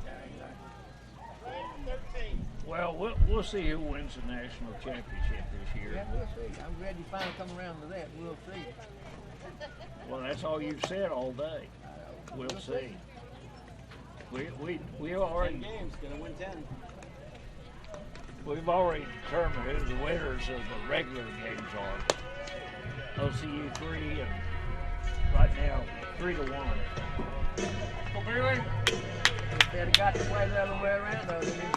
Well, we'll see who wins the national championship this year. Yeah, we'll see. I'm glad you finally come around to that. We'll see. Well, that's all you've said all day. We'll see. We already games, gonna win 10. we've already determined who the winners of the regular games are. OCU 3 and right now 3-1. Go Bailey. If they'd have got the way the other way around, though, then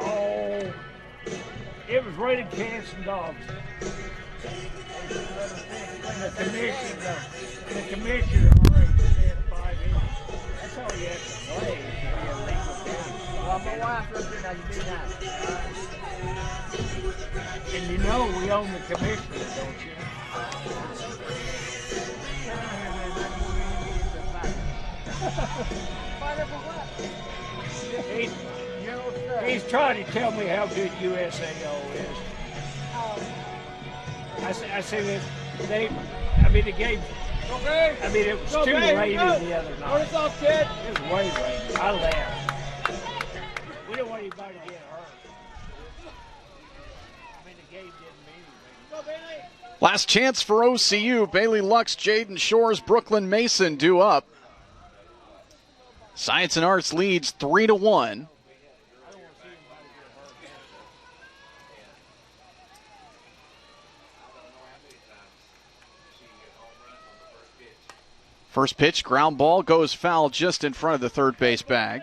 Oh, it was rated cats and dogs. The commissioner already said 5 innings. That's all you have to play to be a legal game. well, my wife looked in, now you be nice. And you know we own the commissioner, don't you? Fight over what? He's trying to tell me how good USAO is. I said the game. Okay. I mean, it was Go, too baby, rated go. the other night. Notice off, kid. It was way rated. I laughed. anybody get hurt. I mean, the game didn't mean anything. Last chance for OCU. Bailey Lux, Jaden Shores, Brooklyn Mason due up. Science and Arts leads 3-1. First pitch, ground ball, goes foul just in front of the third base bag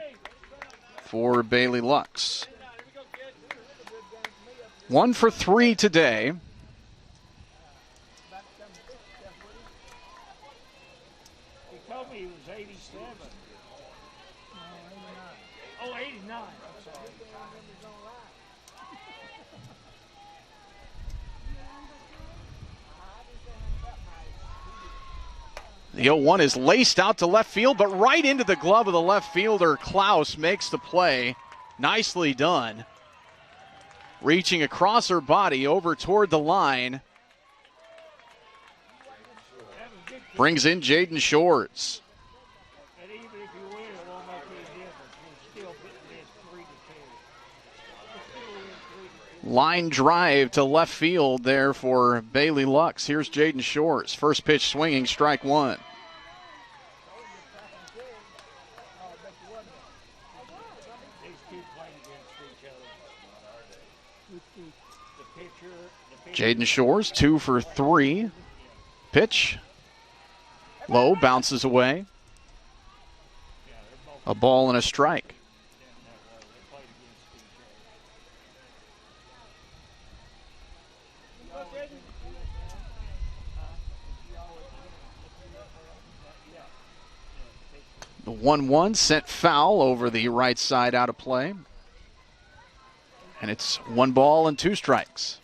for Bailey Lux. 1 for 3 today. He told me he was 87. Oh, 89. I'm sorry. The 0-1 is laced out to left field, but right into the glove of the left fielder. Klaus makes the play. Nicely done. Reaching across her body over toward the line. Brings in Jaden Shores. And even if you win, it won't make any difference. You're still beating this 3-2. Line drive to left field there for Bailey Lux. Here's Jaden Shores. First pitch swinging, strike one. Jaden Shores, 2 for 3. Pitch. Low, bounces away. A ball and a strike. The 1-1 sent foul over the right side out of play. And it's 1 ball and 2 strikes.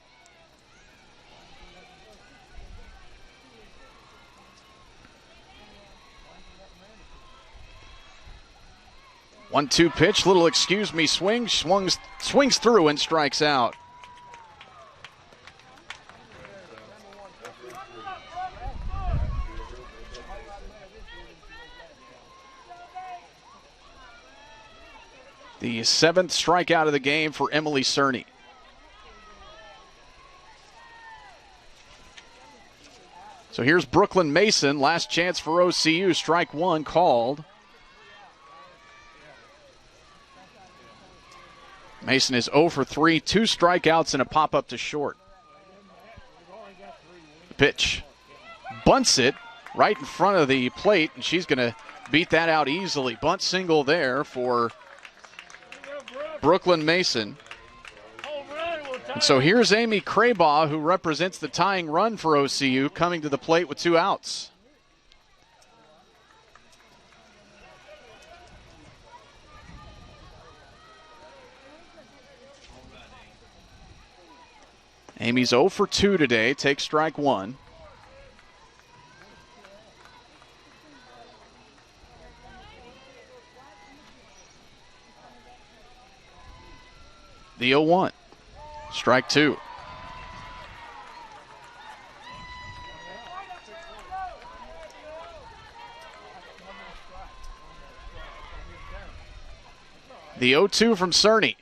One-two pitch, little excuse me swing, swings through and strikes out. The 7th strikeout of the game for Emily Cerny. So here's Brooklyn Mason, last chance for OCU, strike 1 called. Mason is 0 for 3, 2 strikeouts and a pop-up to short. The pitch. Bunts it right in front of the plate, and she's going to beat that out easily. Bunt single there for Brooklyn Mason. And so here's Amy Craybaugh, who represents the tying run for OCU, coming to the plate with 2 outs. Amy's 0 for 2 today, takes strike 1. The 0-1, strike 2. The 0-2 from Cerny.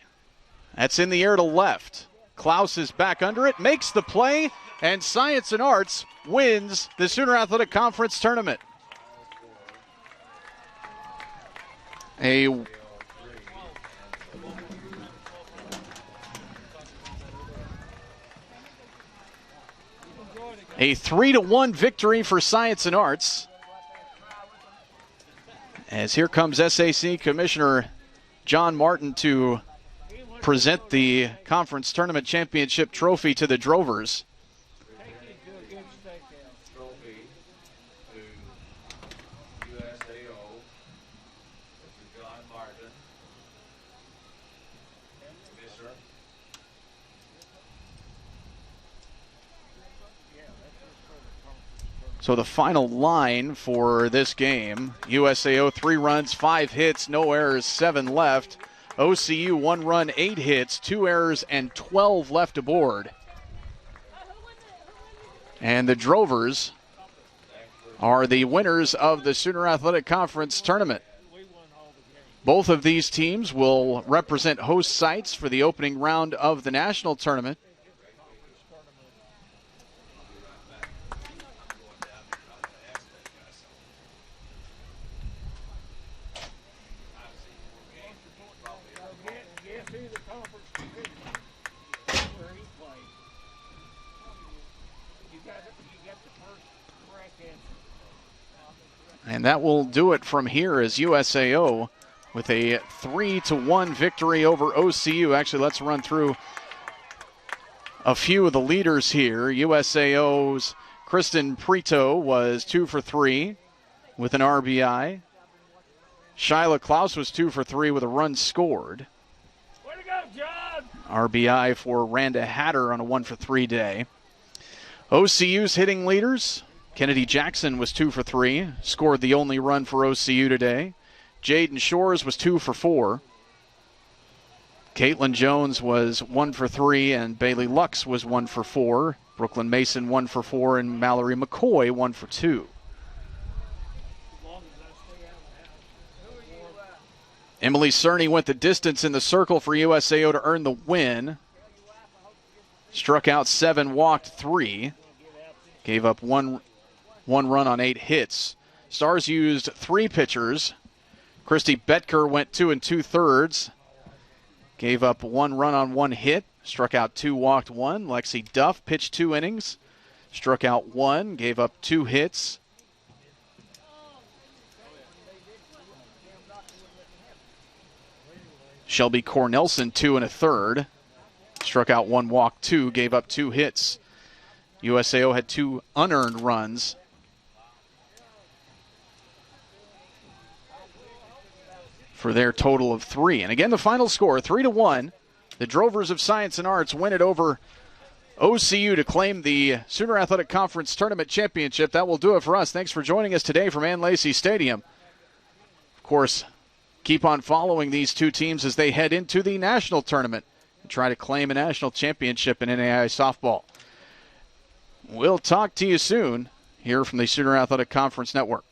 That's in the air to left. Klaus is back under it, makes the play, and Science and Arts wins the Sooner Athletic Conference tournament. A 3-1 victory for Science and Arts. As here comes SAC Commissioner John Martin to present the conference tournament championship trophy to the Drovers. Trophy to USAO, Mr. John Martin, Commissioner. So the final line for this game, USAO 3 runs, 5 hits, no errors, 7 left. OCU 1 run, 8 hits, 2 errors, and 12 left aboard. And the Drovers are the winners of the Sooner Athletic Conference tournament. Both of these teams will represent host sites for the opening round of the national tournament. And that will do it from here as USAO with a 3-1 victory over OCU. Actually, let's run through a few of the leaders here. USAO's Kristin Prato was 2 for 3 with an RBI. Shyla Klaus was 2 for 3 with a run scored. Way to go, John! RBI for Randa Hatter on a 1 for 3 day. OCU's hitting leaders. Kennedy Jackson was 2 for 3, scored the only run for OCU today. Jaden Shores was 2 for 4. Caitlin Jones was 1 for 3, and Bailey Lux was 1 for 4. Brooklyn Mason 1 for 4, and Mallory McCoy 1 for 2. Emily Cerny went the distance in the circle for USAO to earn the win. Struck out 7, walked 3. Gave up one run on 8 hits. Stars used 3 pitchers. Christy Betker went 2 2/3. Gave up 1 run on 1 hit. Struck out 2, walked 1. Lexi Duff pitched 2 innings. Struck out 1, gave up 2 hits. Shelby Cornelson 2 1/3. Struck out 1, walked 2, gave up 2 hits. USAO had 2 unearned runs. For their total of 3. And again, the final score, 3-1. The Drovers of Science and Arts win it over OCU to claim the Sooner Athletic Conference Tournament Championship. That will do it for us. Thanks for joining us today from Ann Lacy Stadium. Of course, keep on following these two teams as they head into the national tournament and try to claim a national championship in NAIA softball. We'll talk to you soon here from the Sooner Athletic Conference Network.